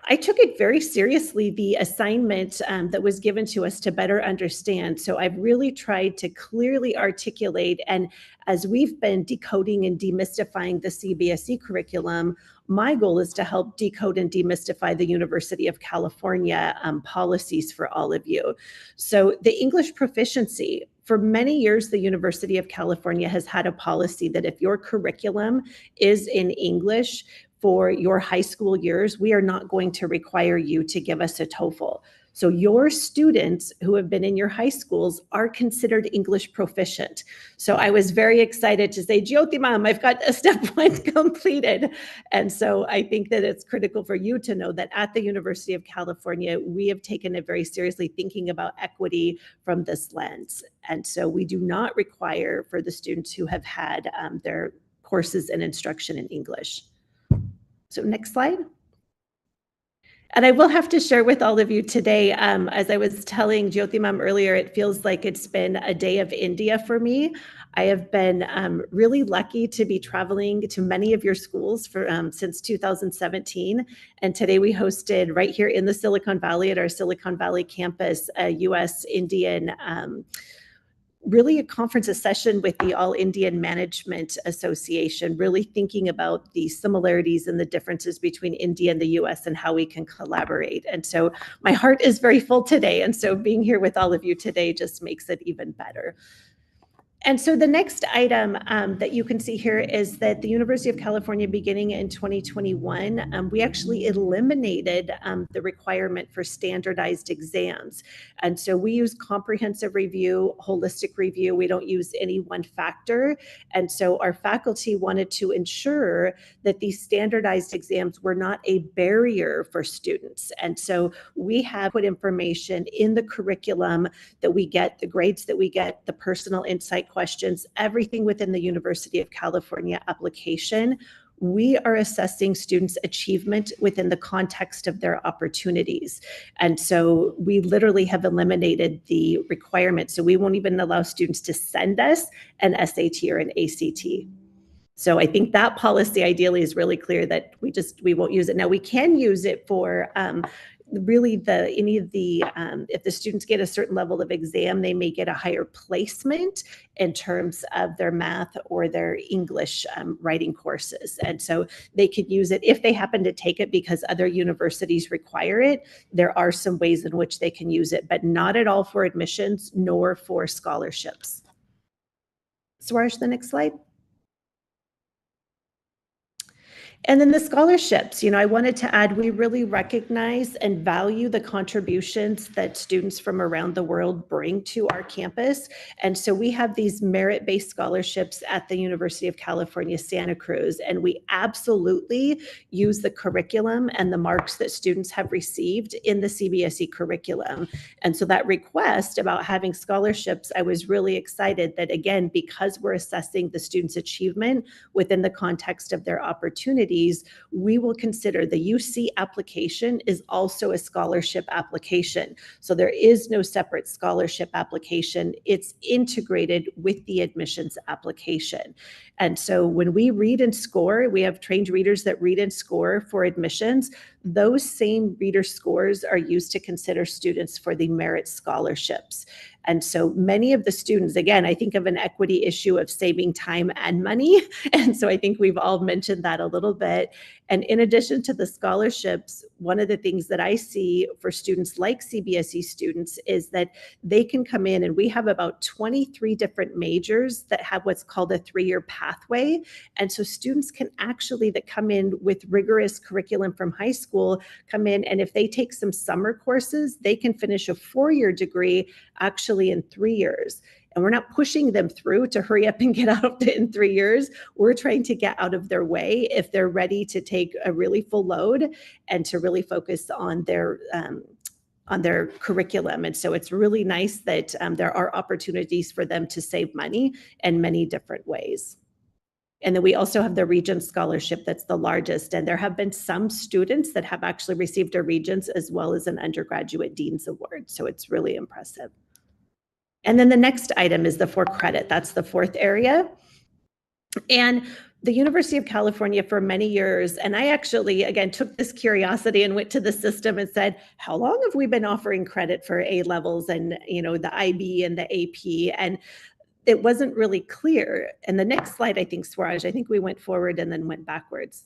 I took it very seriously, the assignment that was given to us to better understand. So I've really tried to clearly articulate, and as we've been decoding and demystifying the CBSE curriculum, my goal is to help decode and demystify the University of California policies for all of you. So the English proficiency, for many years, the University of California has had a policy that if your curriculum is in English for your high school years, we are not going to require you to give us a TOEFL. So your students who have been in your high schools are considered English proficient. So I was very excited to say, Jyoti ma'am, I've got a step 1 completed. And so I think that it's critical for you to know that at the University of California, we have taken it very seriously, thinking about equity from this lens. And so we do not require for the students who have had their courses and instruction in English. So next slide. And I will have to share with all of you today, as I was telling Jyoti ma'am earlier, it feels like it's been a day of India for me. I have been really lucky to be traveling to many of your schools for since 2017. And today we hosted right here in the Silicon Valley at our Silicon Valley campus, a US-Indian really a conference, a session with the All Indian Management Association, really thinking about the similarities and the differences between India and the US and how we can collaborate. And so my heart is very full today. And so being here with all of you today just makes it even better. And so the next item that you can see here is that the University of California, beginning in 2021, we actually eliminated the requirement for standardized exams. And so we use comprehensive review, holistic review. We don't use any one factor. And so our faculty wanted to ensure that these standardized exams were not a barrier for students. And so we have put information in the curriculum that we get, the grades that we get, the personal insight questions, everything within the University of California application. We are assessing students' achievement within the context of their opportunities. And so we literally have eliminated the requirement. So we won't even allow students to send us an SAT or an ACT. So I think that policy ideally is really clear that we won't use it. Now we can use it for really if the students get a certain level of exam, they may get a higher placement in terms of their math or their English writing courses. And so they could use it if they happen to take it because other universities require it. There are some ways in which they can use it, but not at all for admissions nor for scholarships. Swaraj, the next slide. And then the scholarships, I wanted to add, we really recognize and value the contributions that students from around the world bring to our campus. And so we have these merit-based scholarships at the University of California, Santa Cruz, and we absolutely use the curriculum and the marks that students have received in the CBSE curriculum. And so that request about having scholarships, I was really excited that, again, because we're assessing the students' achievement within the context of their opportunities, we will consider the UC application is also a scholarship application. So there is no separate scholarship application. It's integrated with the admissions application. And so when we read and score, we have trained readers that read and score for admissions. Those same reader scores are used to consider students for the merit scholarships. And so many of the students, again, I think of an equity issue of saving time and money. And so I think we've all mentioned that a little bit. And in addition to the scholarships, one of the things that I see for students like CBSE students is that they can come in, and we have about 23 different majors that have what's called a 3-year pathway. And so students can actually, that come in with rigorous curriculum from high school, come in, and if they take some summer courses, they can finish a 4-year degree actually in 3 years. And we're not pushing them through to hurry up and get out of it in 3 years. We're trying to get out of their way if they're ready to take a really full load and to really focus on their curriculum. And so it's really nice that there are opportunities for them to save money in many different ways. And then we also have the Regents Scholarship that's the largest. And there have been some students that have actually received a Regents as well as an undergraduate Dean's Award. So it's really impressive. And then the next item is the for credit. That's the fourth area. And the University of California for many years, and I actually, again, took this curiosity and went to the system and said, how long have we been offering credit for A levels and, the IB and the AP? And it wasn't really clear. And the next slide, I think, Swaraj, I think we went forward and then went backwards.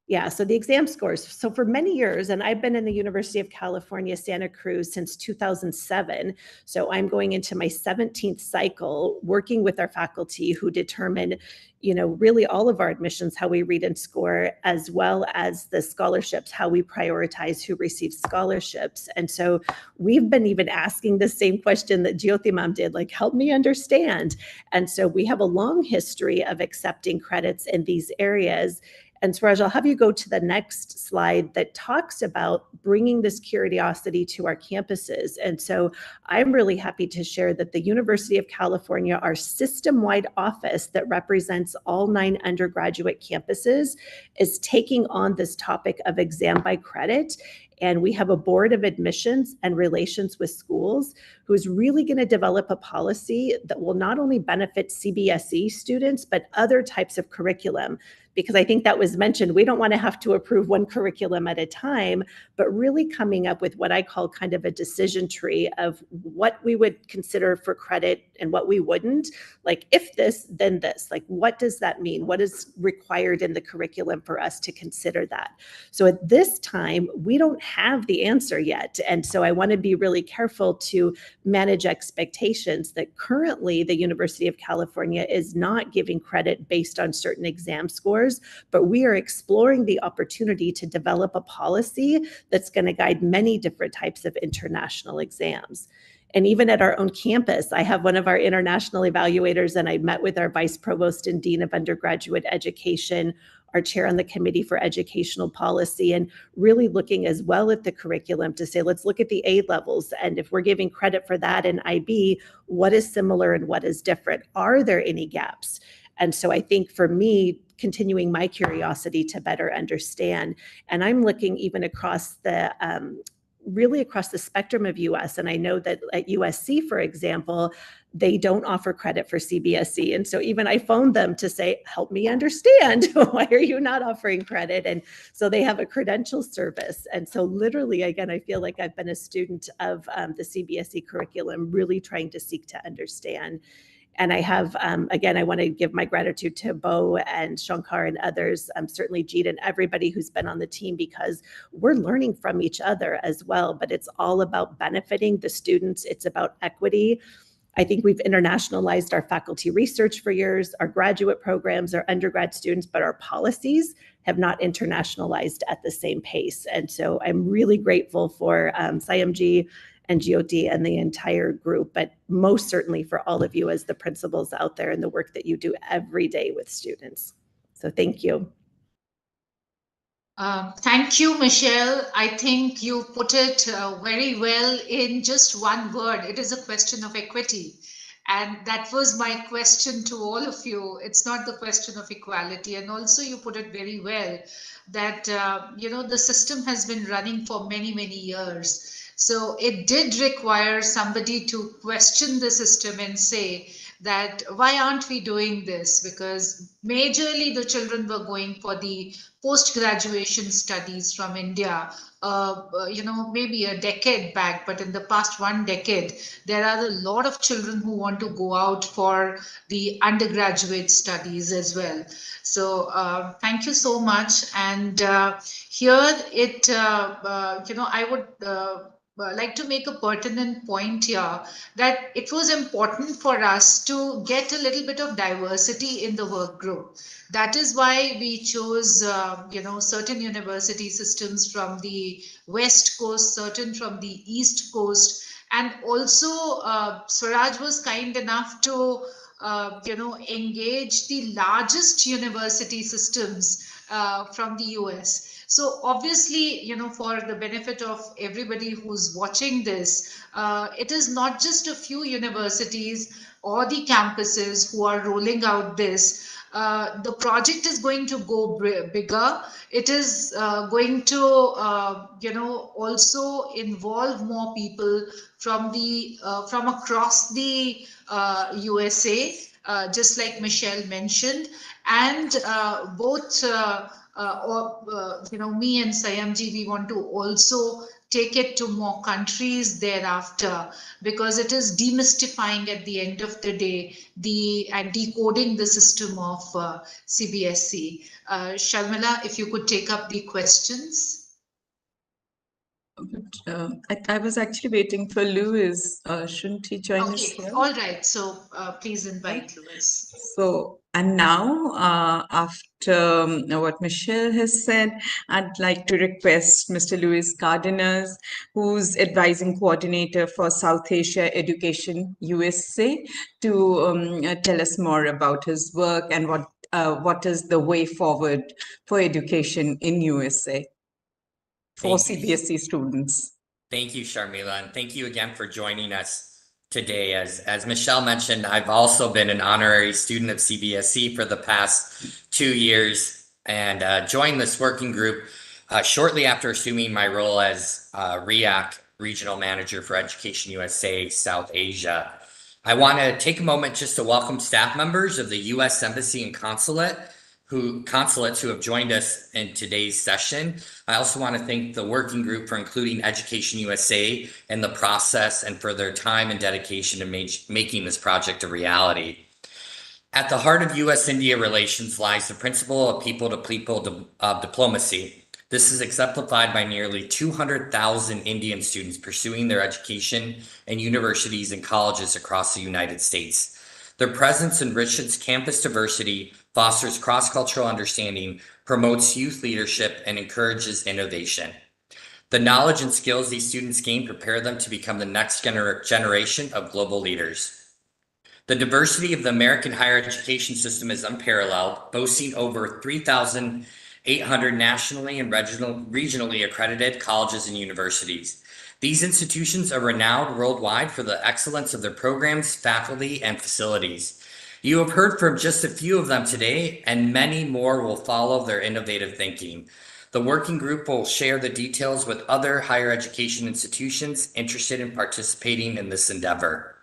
Yeah, so the exam scores. So for many years, and I've been in the University of California, Santa Cruz since 2007. So I'm going into my 17th cycle working with our faculty who determine, really all of our admissions, how we read and score, as well as the scholarships, how we prioritize who receives scholarships. And so we've been even asking the same question that Jyoti Ma'am did, like, help me understand. And so we have a long history of accepting credits in these areas. And Swaraj, I'll have you go to the next slide that talks about bringing this curiosity to our campuses. And so I'm really happy to share that the University of California, our system-wide office that represents all 9 undergraduate campuses, is taking on this topic of exam by credit. And we have a board of admissions and relations with schools who's really going to develop a policy that will not only benefit CBSE students, but other types of curriculum. Because I think that was mentioned, we don't want to have to approve one curriculum at a time, but really coming up with what I call kind of a decision tree of what we would consider for credit and what we wouldn't. Like, if this, then this. Like, what does that mean? What is required in the curriculum for us to consider that? So at this time, we don't have the answer yet. And so I want to be really careful to manage expectations that currently the University of California is not giving credit based on certain exam scores. But we are exploring the opportunity to develop a policy that's going to guide many different types of international exams. And even at our own campus, I have one of our international evaluators, and I met with our vice provost and dean of undergraduate education, our chair on the committee for educational policy, and really looking as well at the curriculum to say, let's look at the A levels. And if we're giving credit for that in IB, what is similar and what is different? Are there any gaps? And so I think for me, continuing my curiosity to better understand, and I'm looking even across the really across the spectrum of US. And I know that at USC, for example, they don't offer credit for CBSE. And so even I phoned them to say, help me understand, why are you not offering credit? And so they have a credential service. And so literally, again, I feel like I've been a student of the CBSE curriculum, really trying to seek to understand. And I have, again, I want to give my gratitude to Bo and Shankar and others, certainly Jeet and everybody who's been on the team, because we're learning from each other as well. But it's all about benefiting the students. It's about equity. I think we've internationalized our faculty research for years, our graduate programs, our undergrad students, but our policies have not internationalized at the same pace. And so I'm really grateful for SIMG and GOD and the entire group, but most certainly for all of you as the principals out there and the work that you do every day with students. So thank you. Thank you, Michelle. I think you put it very well in just one word. It is a question of equity. And that was my question to all of you. It's not the question of equality. And also you put it very well that, the system has been running for many, many years. So it did require somebody to question the system and say that why aren't we doing this? Because majorly the children were going for the post-graduation studies from India, maybe a decade back, but in the past 1 decade, there are a lot of children who want to go out for the undergraduate studies as well. So thank you so much. And here I would like to make a pertinent point here that it was important for us to get a little bit of diversity in the work group. That is why we chose, certain university systems from the West Coast, certain from the East Coast, and also Swaraj was kind enough to, engage the largest university systems from the US. So obviously, for the benefit of everybody who's watching this, it is not just a few universities or the campuses who are rolling out this. The project is going to go bigger. It is going to, also involve more people from across the USA, just like Michelle mentioned, and both. Me and SIMG, we want to also take it to more countries thereafter, because it is demystifying at the end of the day and decoding the system of CBSE. Sharmila, if you could take up the questions. I was actually waiting for Louis. Shouldn't he join us here? All right. So please invite Louis. So, and now, after what Michelle has said, I'd like to request Mr. Luis Cardenas, who's advising coordinator for South Asia Education USA, to tell us more about his work and what is the way forward for education in USA for CBSE students. Thank you, Sharmila, and thank you again for joining us today. As Michelle mentioned, I've also been an honorary student of CBSE for the past 2 years and joined this working group shortly after assuming my role as REAC, Regional Manager for Education USA South Asia. I want to take a moment just to welcome staff members of the U.S. Embassy and consulates who have joined us in today's session. I also want to thank the working group for including Education USA in the process and for their time and dedication to making this project a reality. At the heart of U.S.-India relations lies the principle of people-to-people diplomacy. This is exemplified by nearly 200,000 Indian students pursuing their education in universities and colleges across the United States. Their presence enriches campus diversity, fosters cross-cultural understanding, promotes youth leadership, and encourages innovation. The knowledge and skills these students gain prepare them to become the next generation of global leaders. The diversity of the American higher education system is unparalleled, boasting over 3,800 nationally and regionally accredited colleges and universities. These institutions are renowned worldwide for the excellence of their programs, faculty, and facilities. You have heard from just a few of them today, and many more will follow their innovative thinking. The working group will share the details with other higher education institutions interested in participating in this endeavor.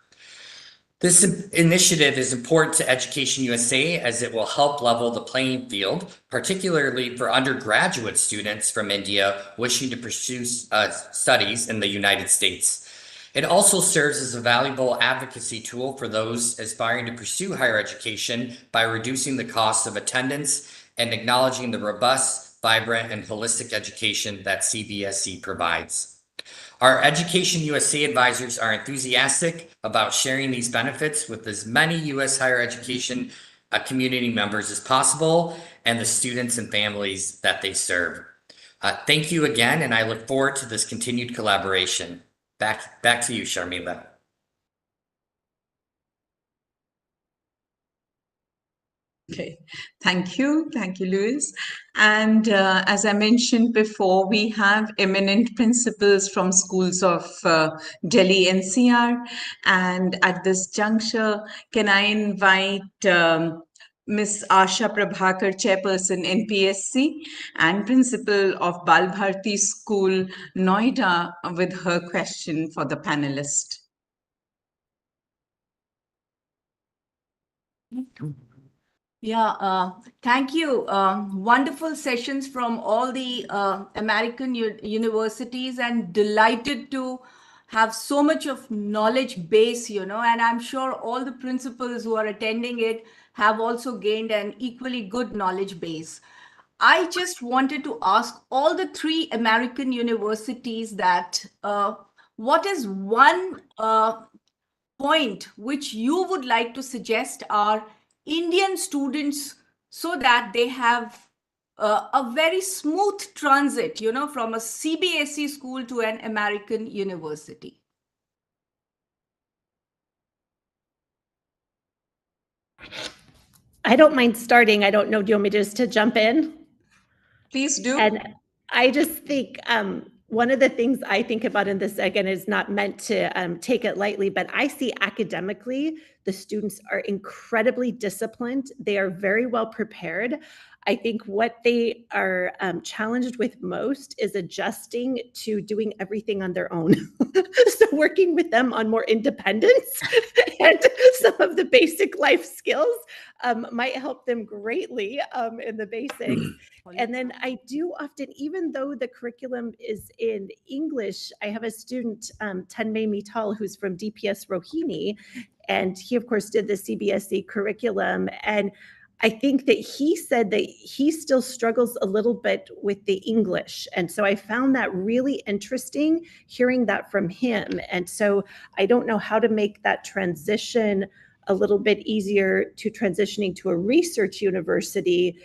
This initiative is important to Education USA as it will help level the playing field, particularly for undergraduate students from India wishing to pursue studies in the United States. It also serves as a valuable advocacy tool for those aspiring to pursue higher education by reducing the cost of attendance and acknowledging the robust, vibrant, and holistic education that CBSE provides. Our Education USA advisors are enthusiastic about sharing these benefits with as many U.S. higher education community members as possible and the students and families that they serve. Thank you again, and I look forward to this continued collaboration. Back to you, Sharmila. Okay, thank you, Louis. And as I mentioned before, we have eminent principals from schools of Delhi NCR. And at this juncture, can I invite Ms. Asha Prabhakar, Chairperson NPSC and Principal of Bal Bharti School, Noida, with her question for the panelist. Yeah, thank you. Wonderful sessions from all the American universities, and delighted to have so much of knowledge base, and I'm sure all the principals who are attending it have also gained an equally good knowledge base. I just wanted to ask all the three American universities that what is one point which you would like to suggest our Indian students so that they have a very smooth transit, from a CBSE school to an American university? I don't mind starting. I don't know, do you want me just to jump in? Please do. And I just think one of the things I think about in this, again, is not meant to take it lightly, but I see academically, the students are incredibly disciplined. They are very well prepared. I think what they are challenged with most is adjusting to doing everything on their own. So working with them on more independence and some of the basic life skills might help them greatly in the basics. And then I do often, even though the curriculum is in English, I have a student, Tanmay Mittal, who's from DPS Rohini, and he, of course, did the CBSE curriculum. And I think that he said that he still struggles a little bit with the English. And so I found that really interesting, hearing that from him. And so I don't know how to make that transition a little bit easier to transitioning to a research university.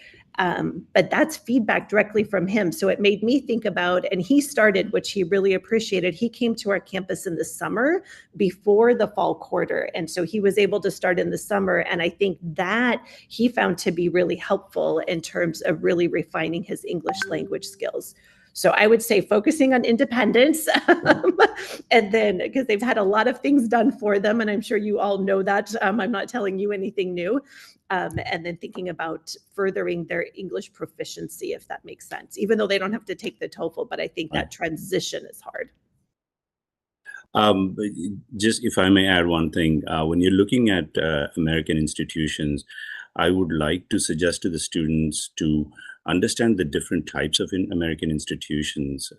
But that's feedback directly from him. So it made me think about, and he started, which he really appreciated. He came to our campus in the summer before the fall quarter. And so he was able to start in the summer. And I think that he found to be really helpful in terms of really refining his English language skills. So I would say focusing on independence, and then because they've had a lot of things done for them, and I'm sure you all know that. I'm not telling you anything new. And then thinking about furthering their English proficiency, if that makes sense, even though they don't have to take the TOEFL, but I think that transition is hard. Just if I may add one thing, when you're looking at American institutions, I would like to suggest to the students to understand the different types of American institutions,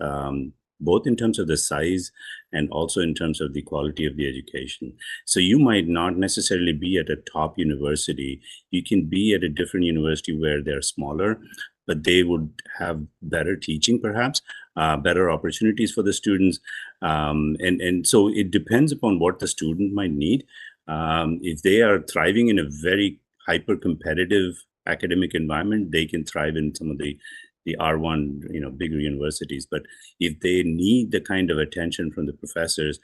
both in terms of the size and also in terms of the quality of the education. So you might not necessarily be at a top university. You can be at a different university where they're smaller, but they would have better teaching, perhaps, better opportunities for the students. And so it depends upon what the student might need. If they are thriving in a very hyper-competitive academic environment, they can thrive in some of the R1, bigger universities. But if they need the kind of attention from the professors,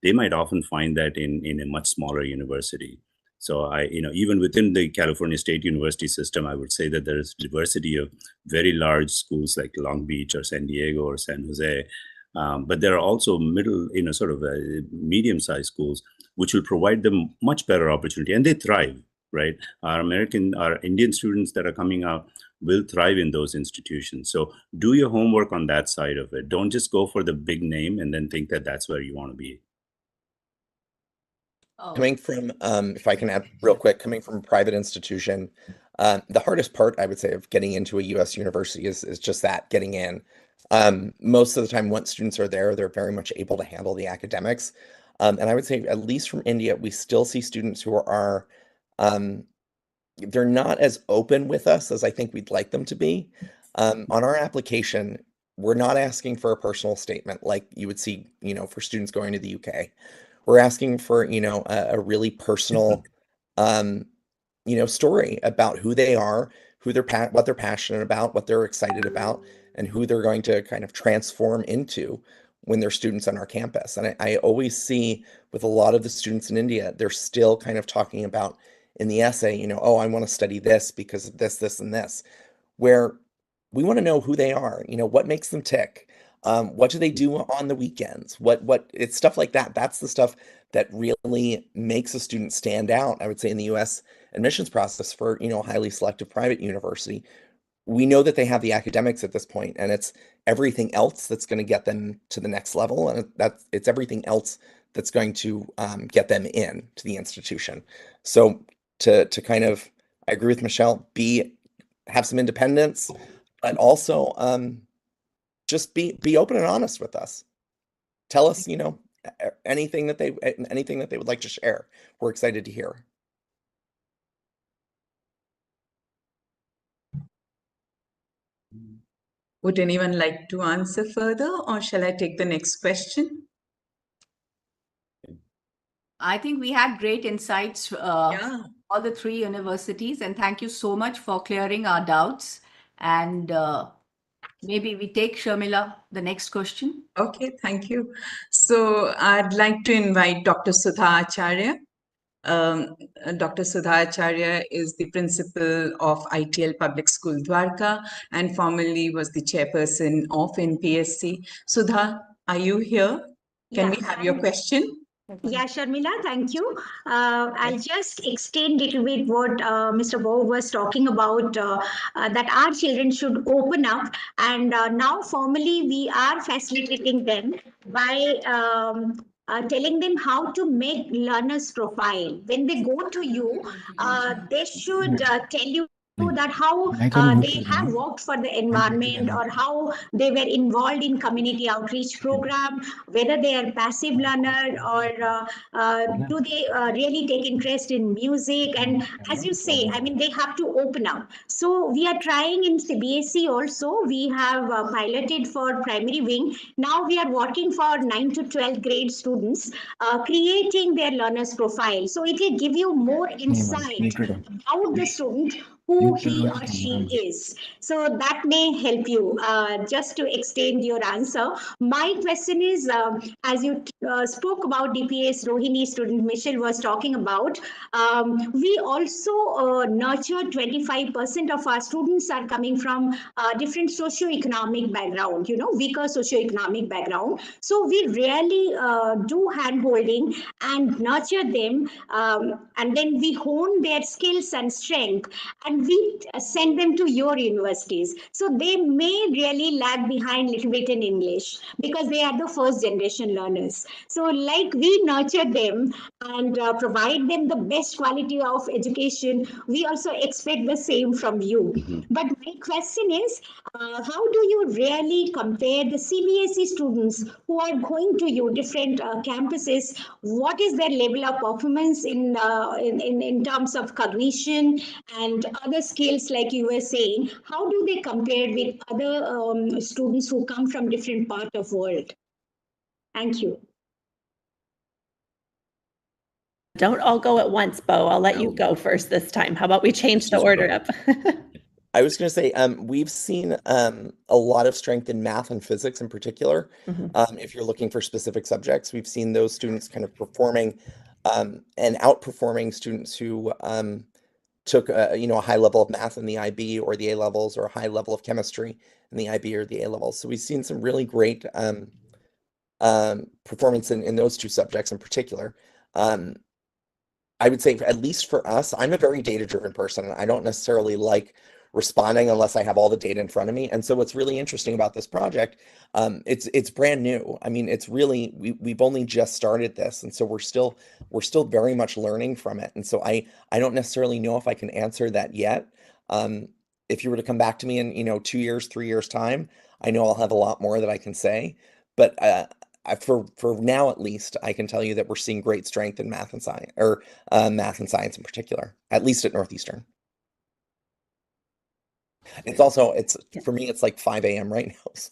they might often find that in a much smaller university. So even within the California State University system, I would say that there's diversity of very large schools like Long Beach or San Diego or San Jose. But there are also middle, sort of medium-sized schools, which will provide them much better opportunity, and they thrive, right? Our Indian students that are coming out will thrive in those institutions. So do your homework on that side of it. Don't just go for the big name and then think that that's where you want to be. Oh, Coming from, if I can add real quick, coming from a private institution, the hardest part, I would say, of getting into a U.S. university is just that, getting in. Most of the time, once students are there, they're very much able to handle the academics. And I would say, at least from India, we still see students who are, they're not as open with us as I think we'd like them to be. On our application, we're not asking for a personal statement like you would see, for students going to the UK. We're asking for, a really personal, story about who they are, what they're passionate about, what they're excited about, and who they're going to kind of transform into when they're students on our campus. And I always see with a lot of the students in India, they're still kind of talking about in the essay, oh, I want to study this because of this, this, and this, where we want to know who they are, what makes them tick. What do they do on the weekends? What it's stuff like that. That's the stuff that really makes a student stand out, I would say, in the US admissions process for, a highly selective private university. We know that they have the academics at this point, and it's everything else that's going to get them to the next level, and it's everything else that's going to get them in to the institution. So to kind of, I agree with Michelle, have some independence, but also just be open and honest with us. Tell us, anything that they would like to share. We're excited to hear. Would anyone like to answer further, or shall I take the next question? I think we had great insights, Yeah. all the three universities, and thank you so much for clearing our doubts. And maybe we take Sharmila the next question. Okay, thank you. So I'd like to invite Dr. Sudha Acharya. Dr. Sudha Acharya is the principal of ITL Public School Dwarka and formerly was the chairperson of NPSC. Sudha, are you here? Can we have your question? Yeah, Sharmila, thank you. I'll just extend a little bit what Mr. Bo was talking about, that our children should open up. And now formally we are facilitating them by telling them how to make learners profile. When they go to you, they should tell you that how they have worked for the environment or how they were involved in community outreach program, whether they are passive learner or do they really take interest in music. And as you say, I mean, they have to open up. So we are trying in CBSE also. We have piloted for primary wing. Now we are working for 9 to 12 grade students, creating their learners profile. So it will give you more insight about the student, who he or she is. So that may help you. Just to extend your answer, my question is, as you spoke about DPS, Rohini student Michelle was talking about, we also nurture 25% of our students are coming from different socioeconomic background, weaker socioeconomic background. So we really do hand holding and nurture them, and then we hone their skills and strength, and we send them to your universities. So they may really lag behind a little bit in English because they are the first generation learners. So like we nurture them and provide them the best quality of education, we also expect the same from you. But my question is, how do you really compare the CBSE students who are going to your different campuses? What is their level of performance in terms of cognition and other skills, like you were saying? How do they compare with other students who come from different part of world? Thank you. Don't all go at once, Bo. I'll let you go first this time. How about we change the order up? I was going to say, we've seen a lot of strength in math and physics in particular. If you're looking for specific subjects, we've seen those students kind of performing and outperforming students who took a high level of math in the IB or the A levels, or a high level of chemistry in the IB or the A levels. So we've seen some really great performance in those two subjects in particular. I would say, at least for us, I'm a very data-driven person, and I don't necessarily like responding unless I have all the data in front of me. And so what's really interesting about this project, it's brand new. I mean, it's really we've only just started this, and so we're still very much learning from it. And so I don't necessarily know if I can answer that yet. If you were to come back to me in 2 years, 3 years time, I know I'll have a lot more that I can say. But for now at least, I can tell you that we're seeing great strength in math and science, or math and science in particular, at least at Northeastern. It's also for me it's like 5 a.m. right now, so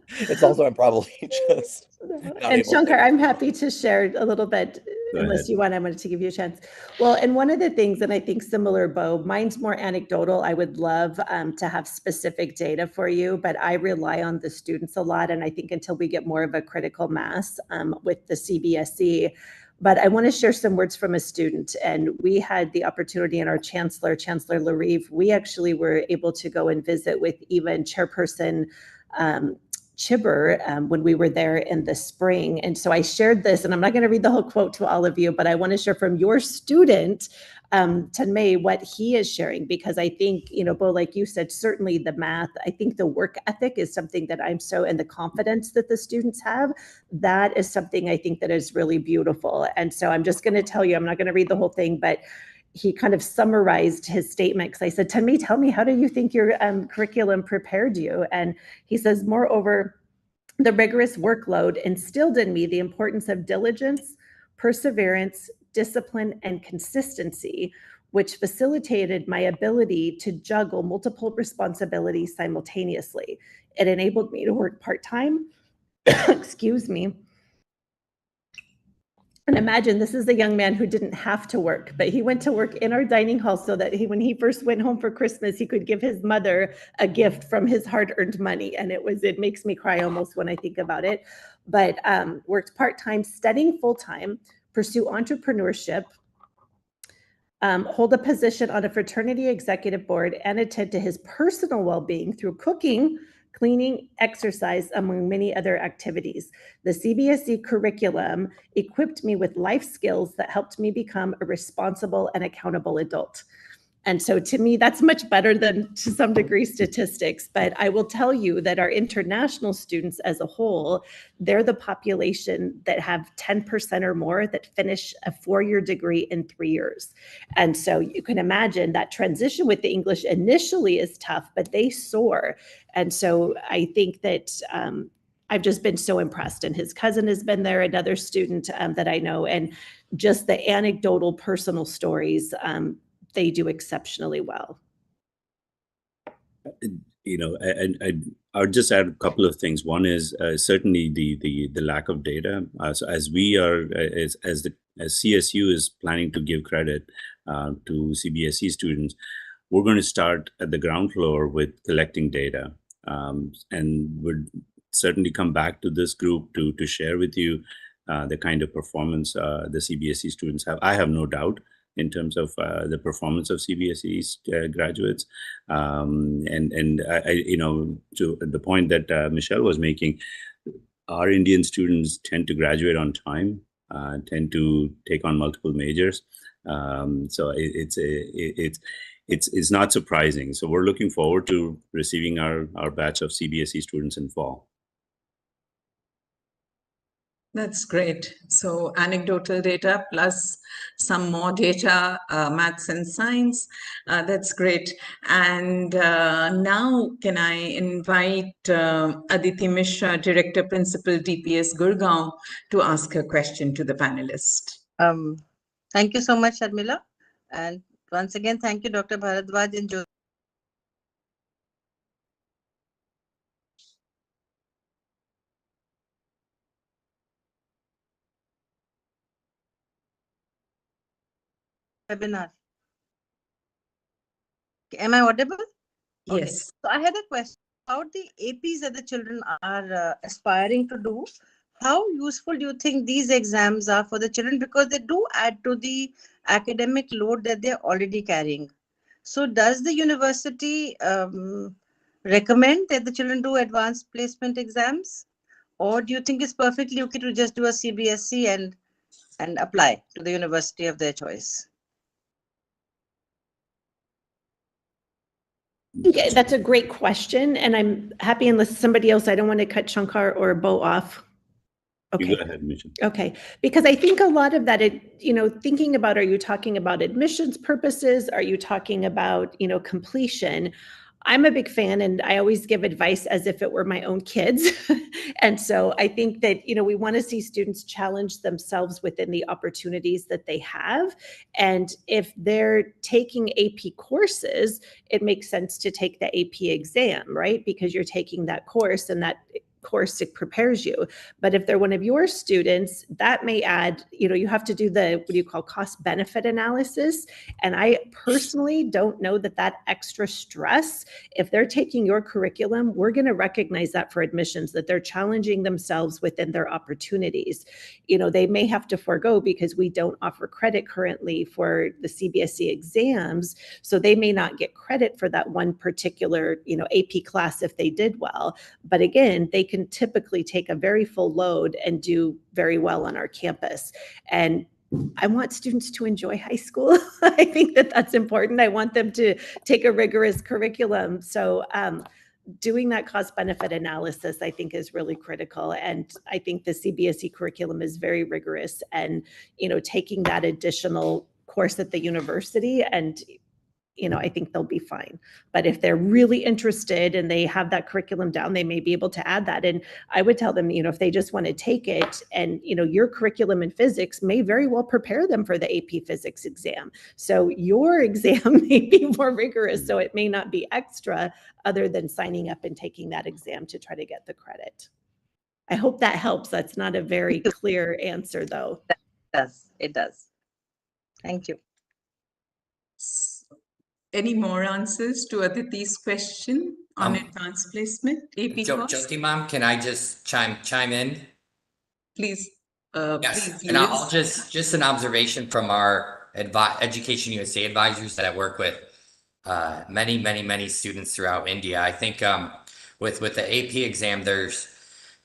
it's also I'm probably just not And able Shankar, to. I'm happy to share a little bit, unless you want. I wanted to give you a chance. Well, and one of the things, and I think similar, Bo, mine's more anecdotal. I would love to have specific data for you, but I rely on the students a lot. And I think until we get more of a critical mass with the CBSE, but I want to share some words from a student. And we had the opportunity, and our Chancellor Larive, we actually were able to go and visit with even Chairperson Chibber when we were there in the spring. And so I shared this, and I'm not going to read the whole quote to all of you, but I want to share from your student, Tanmay, what he is sharing, because I think, Bo, like you said, certainly the math, I think the work ethic is something that and the confidence that the students have, that is something I think that is really beautiful. And so I'm just going to tell you, I'm not going to read the whole thing, but he kind of summarized his statement, because I said, Tanmay, tell me, how do you think your curriculum prepared you? And he says, moreover, the rigorous workload instilled in me the importance of diligence, perseverance, discipline, and consistency, which facilitated my ability to juggle multiple responsibilities simultaneously. It enabled me to work part-time, excuse me. And imagine, this is a young man who didn't have to work, but he went to work in our dining hall so that when he first went home for Christmas, he could give his mother a gift from his hard-earned money. And it makes me cry almost when I think about it. But worked part-time, studying full-time, pursue entrepreneurship, hold a position on a fraternity executive board, and attend to his personal well-being through cooking, cleaning, exercise, among many other activities. The CBSE curriculum equipped me with life skills that helped me become a responsible and accountable adult. And so to me, that's much better than, to some degree, statistics. But I will tell you that our international students as a whole, they're the population that have 10% or more that finish a 4-year degree in 3 years. And so you can imagine that transition with the English initially is tough, but they soar. And so I think that I've just been so impressed. And his cousin has been there, another student that I know, and just the anecdotal personal stories, they do exceptionally well. I'll just add a couple of things. One is certainly the lack of data. So as we are, as CSU is planning to give credit to CBSE students, we're going to start at the ground floor with collecting data, and would certainly come back to this group to share with you the kind of performance the CBSE students have. I have no doubt in terms of the performance of CBSE graduates. And I, to the point that Michelle was making, our Indian students tend to graduate on time, tend to take on multiple majors. So it's not surprising. So we're looking forward to receiving our batch of CBSE students in fall. That's great. So anecdotal data plus some more data, maths and science. That's great. And now can I invite Aditi Mishra, Director Principal DPS Gurgaon, to ask her question to the panelist. Thank you so much, Sharmila. And once again, thank you, Dr. Bharadwaj and Jyoti. Webinar. Am I audible? Okay. Yes. So I had a question about the APs that the children are aspiring to do. How useful do you think these exams are for the children? Because they do add to the academic load that they're already carrying. So does the university recommend that the children do advanced placement exams? Or do you think it's perfectly okay to just do a CBSE and apply to the university of their choice? Okay, that's a great question, and I'm happy unless somebody else, I don't want to cut Shankar or Bo off. You Okay. go ahead, Michelle. Okay, because I think a lot of that, thinking about, are you talking about admissions purposes? Are you talking about, completion? I'm a big fan and I always give advice as if it were my own kids. And so I think that, we want to see students challenge themselves within the opportunities that they have. And if they're taking AP courses, it makes sense to take the AP exam, right? Because you're taking that course and that course it prepares you. But if they're one of your students, that may add, you have to do the, what do you call, cost benefit analysis. And I personally don't know that extra stress, if they're taking your curriculum, we're going to recognize that for admissions, that they're challenging themselves within their opportunities. They may have to forego because we don't offer credit currently for the CBSE exams. So they may not get credit for that one particular, AP class if they did well. But again, they can typically take a very full load and do very well on our campus. And I want students to enjoy high school. I think that's important. I want them to take a rigorous curriculum. So doing that cost benefit analysis, I think, is really critical. And I think the CBSE curriculum is very rigorous, and, taking that additional course at the university, and I think they'll be fine. But if they're really interested and they have that curriculum down, they may be able to add that. And I would tell them, if they just want to take it, and, your curriculum in physics may very well prepare them for the AP physics exam. So your exam may be more rigorous. So it may not be extra other than signing up and taking that exam to try to get the credit. I hope that helps. That's not a very clear answer, though. It does. Thank you. Any more answers to Aditi's question on advanced placement, AP cost? Jyoti ma'am, can I just chime in? Please. Yes, please, and I'll just an observation from our Education USA advisors that I work with many students throughout India. I think with the AP exam, there's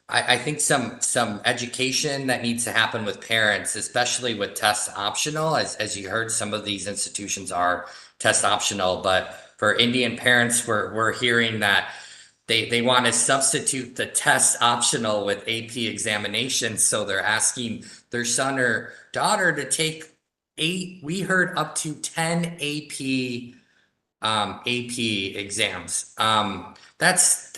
I think some education that needs to happen with parents, especially with test optional. As you heard, some of these institutions are test optional, but for Indian parents, we're hearing that they want to substitute the test optional with AP examinations. So they're asking their son or daughter to take 8, we heard up to 10 AP exams. That's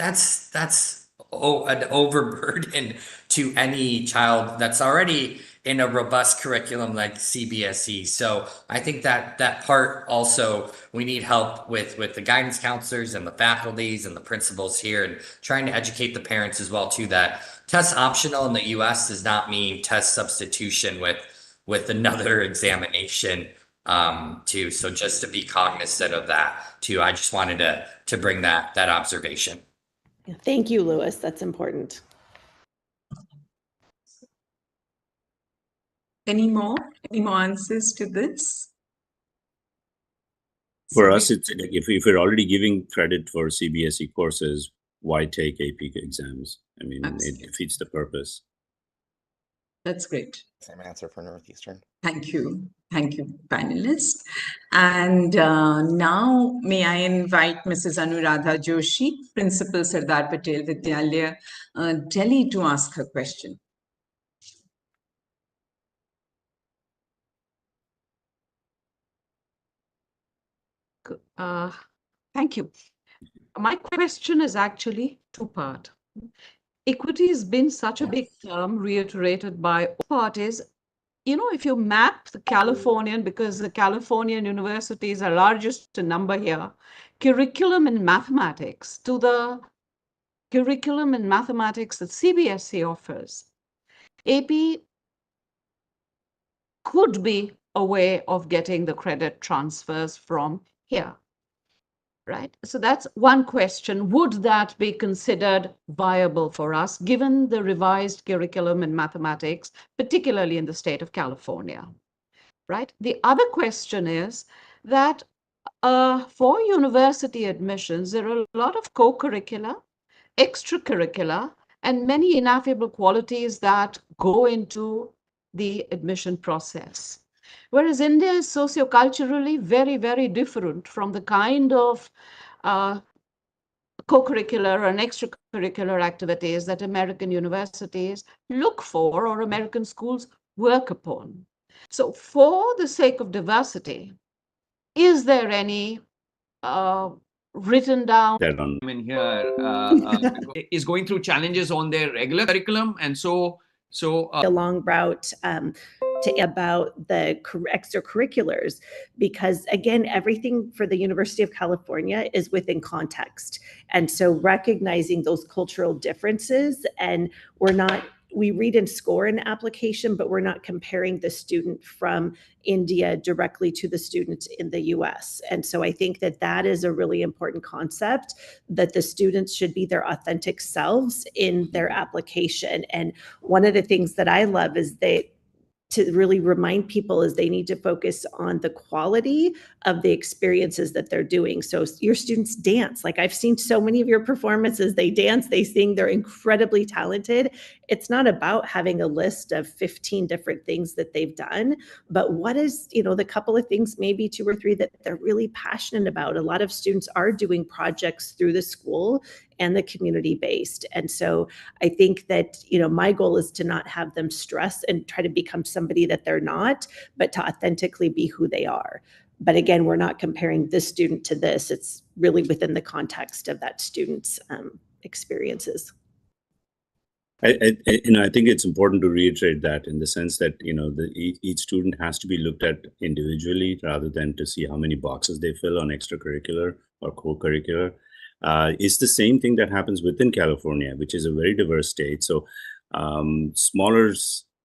an overburden to any child that's already in a robust curriculum like CBSE. So I think that part also, we need help with the guidance counselors and the faculties and the principals here, and trying to educate the parents as well too, that test optional in the US does not mean test substitution with another examination too. So just to be cognizant of that too. I just wanted to bring that observation. Thank you, Louis. That's important. Any more answers to this? For us, it's like if you're already giving credit for CBSE courses, why take AP exams? I mean, it defeats the purpose. That's great. Same answer for Northeastern. Thank you, panelists. And now may I invite Mrs. Anuradha Joshi, Principal Sardar Patel Vidyalaya, Delhi, to ask her question. Thank you. My question is actually two-part. Equity has been such a big term reiterated by all parties. If you map the Californian, because the Californian universities are largest in number here, curriculum in mathematics to the curriculum in mathematics that CBSE offers, AP could be a way of getting the credit transfers from here. Right? So that's one question. Would that be considered viable for us, given the revised curriculum in mathematics, particularly in the state of California? Right? The other question is that for university admissions, there are a lot of co-curricular, extracurricular, and many ineffable qualities that go into the admission process. Whereas India is socioculturally very, very different from the kind of co-curricular and extracurricular activities that American universities look for or American schools work upon. So for the sake of diversity, is there any written down That on in here is going through challenges on their regular curriculum, and so a long route to about the extracurriculars, because again, everything for the University of California is within context. And so recognizing those cultural differences, and we read and score an application, but we're not comparing the student from India directly to the student in the US. And so I think that that is a really important concept, that the students should be their authentic selves in their application. And one of the things that I love is to really remind people is they need to focus on the quality of the experiences that they're doing. So your students dance. Like, I've seen so many of your performances, they dance, they sing, they're incredibly talented. It's not about having a list of 15 different things that they've done, but what is, the couple of things, maybe 2 or 3 that they're really passionate about. A lot of students are doing projects through the school and the community based. And so I think that, my goal is to not have them stress and try to become somebody that they're not, but to authentically be who they are. But again, we're not comparing this student to this. It's really within the context of that student's experiences. I think it's important to reiterate that, in the sense that, each student has to be looked at individually rather than to see how many boxes they fill on extracurricular or co-curricular. It's the same thing that happens within California, which is a very diverse state. So smaller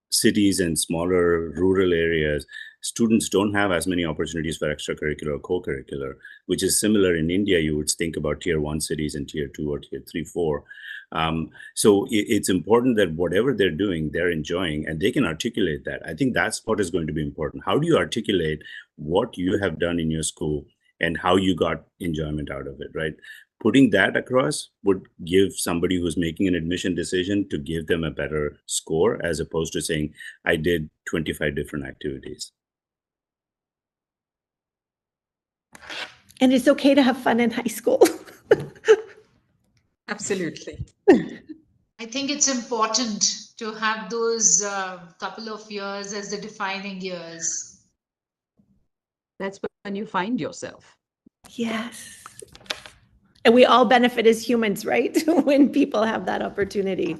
cities and smaller rural areas, students don't have as many opportunities for extracurricular or co-curricular, which is similar in India. You would think about tier 1 cities and tier 2 or tier 3, 4. So it's important that whatever they're doing, they're enjoying, and they can articulate that. I think that's what is going to be important. How do you articulate what you have done in your school and how you got enjoyment out of it, right? Putting that across would give somebody who's making an admission decision to give them a better score, as opposed to saying, I did 25 different activities. And it's okay to have fun in high school. Absolutely. I think it's important to have those couple of years as the defining years. That's when you find yourself. Yes. And we all benefit as humans, right? When people have that opportunity.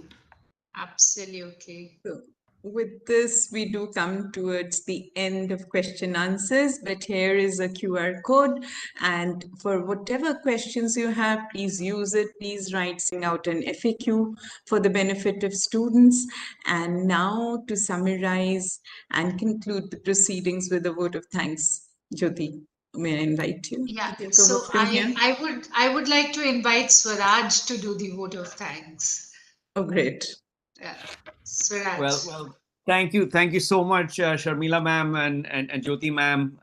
Absolutely. So with this, we do come towards the end of question answers, but here is a QR code. And for whatever questions you have, please use it. Please write out an FAQ for the benefit of students. And now to summarize and conclude the proceedings with a vote of thanks, Jyoti, may I invite you? Yeah, so I would like to invite Swaraj to do the vote of thanks. Oh, great. Yeah, Swaraj. Well, thank you so much, Sharmila ma'am and Jyoti ma'am.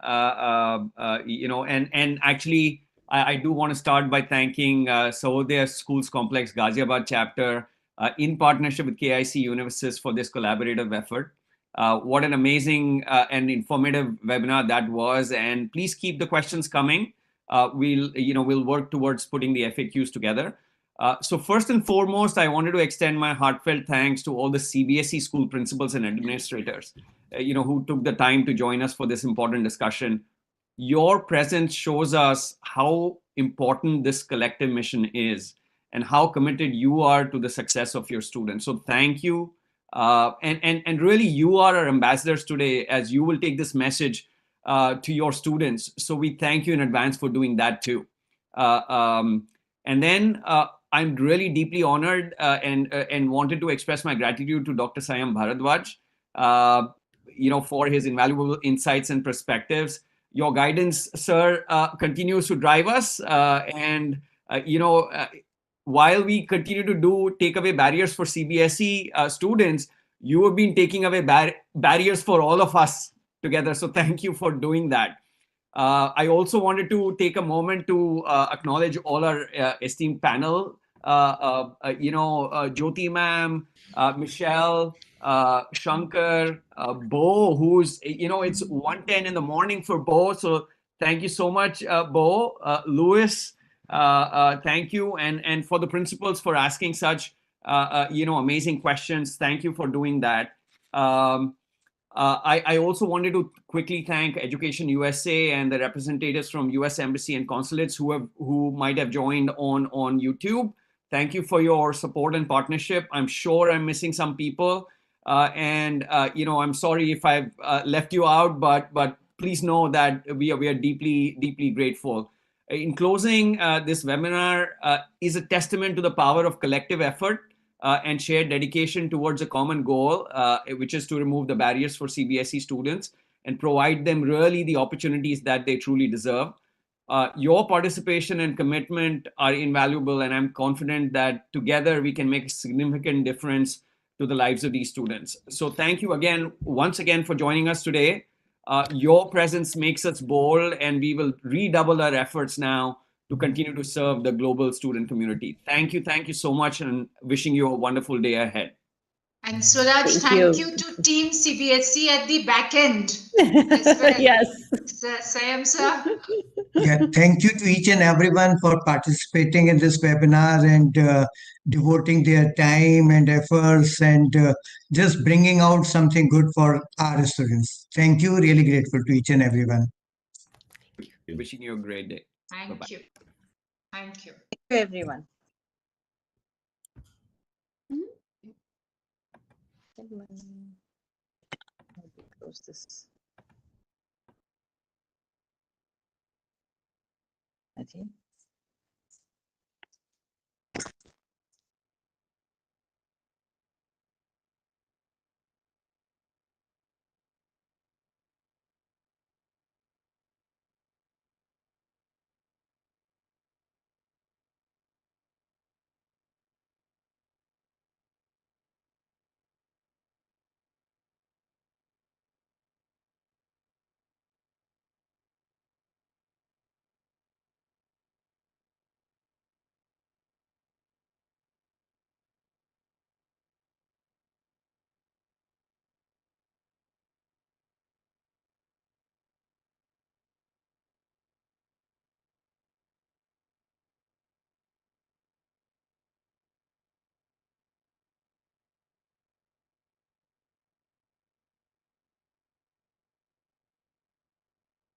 And actually, I do want to start by thanking Sahodaya Schools Complex Ghaziabad chapter in partnership with KIC Universes for this collaborative effort. What an amazing and informative webinar that was, and please keep the questions coming. We'll work towards putting the FAQs together. So first and foremost, I wanted to extend my heartfelt thanks to all the CBSE school principals and administrators, who took the time to join us for this important discussion. Your presence shows us how important this collective mission is and how committed you are to the success of your students. So thank you. And really, you are our ambassadors today, as you will take this message to your students. So we thank you in advance for doing that too. And then I'm really deeply honored and wanted to express my gratitude to Dr. Sayam Bharadwaj, for his invaluable insights and perspectives. Your guidance, sir, continues to drive us. While we continue to take away barriers for CBSE students, you have been taking away barriers for all of us together. So thank you for doing that. I also wanted to take a moment to acknowledge all our esteemed panel, Jyoti ma'am, Michelle, Shankar, Bo, who's, it's 1:10 in the morning for Bo. So thank you so much, Bo, Louis, Thank you, and for the principals for asking such amazing questions. Thank you for doing that. I also wanted to quickly thank Education USA and the representatives from US Embassy and consulates who might have joined on YouTube. Thank you for your support and partnership. I'm sure I'm missing some people, and I'm sorry if I've left you out, but please know that we are deeply grateful. In closing, this webinar is a testament to the power of collective effort and shared dedication towards a common goal, which is to remove the barriers for CBSE students and provide them really the opportunities that they truly deserve. Your participation and commitment are invaluable, and I'm confident that together we can make a significant difference to the lives of these students. So thank you once again for joining us today. Your presence makes us bold, and we will redouble our efforts now to continue to serve the global student community. Thank you so much, and wishing you a wonderful day ahead. And Suraj, thank you to Team CBSE at the back end as well. Yes. Sayam sir. Yeah, thank you to each and everyone for participating in this webinar and devoting their time and efforts and just bringing out something good for our students. Thank you. Really grateful to each and everyone. Wishing you a great day. Thank you. Thank you. Thank you, everyone. How do we close this? Okay.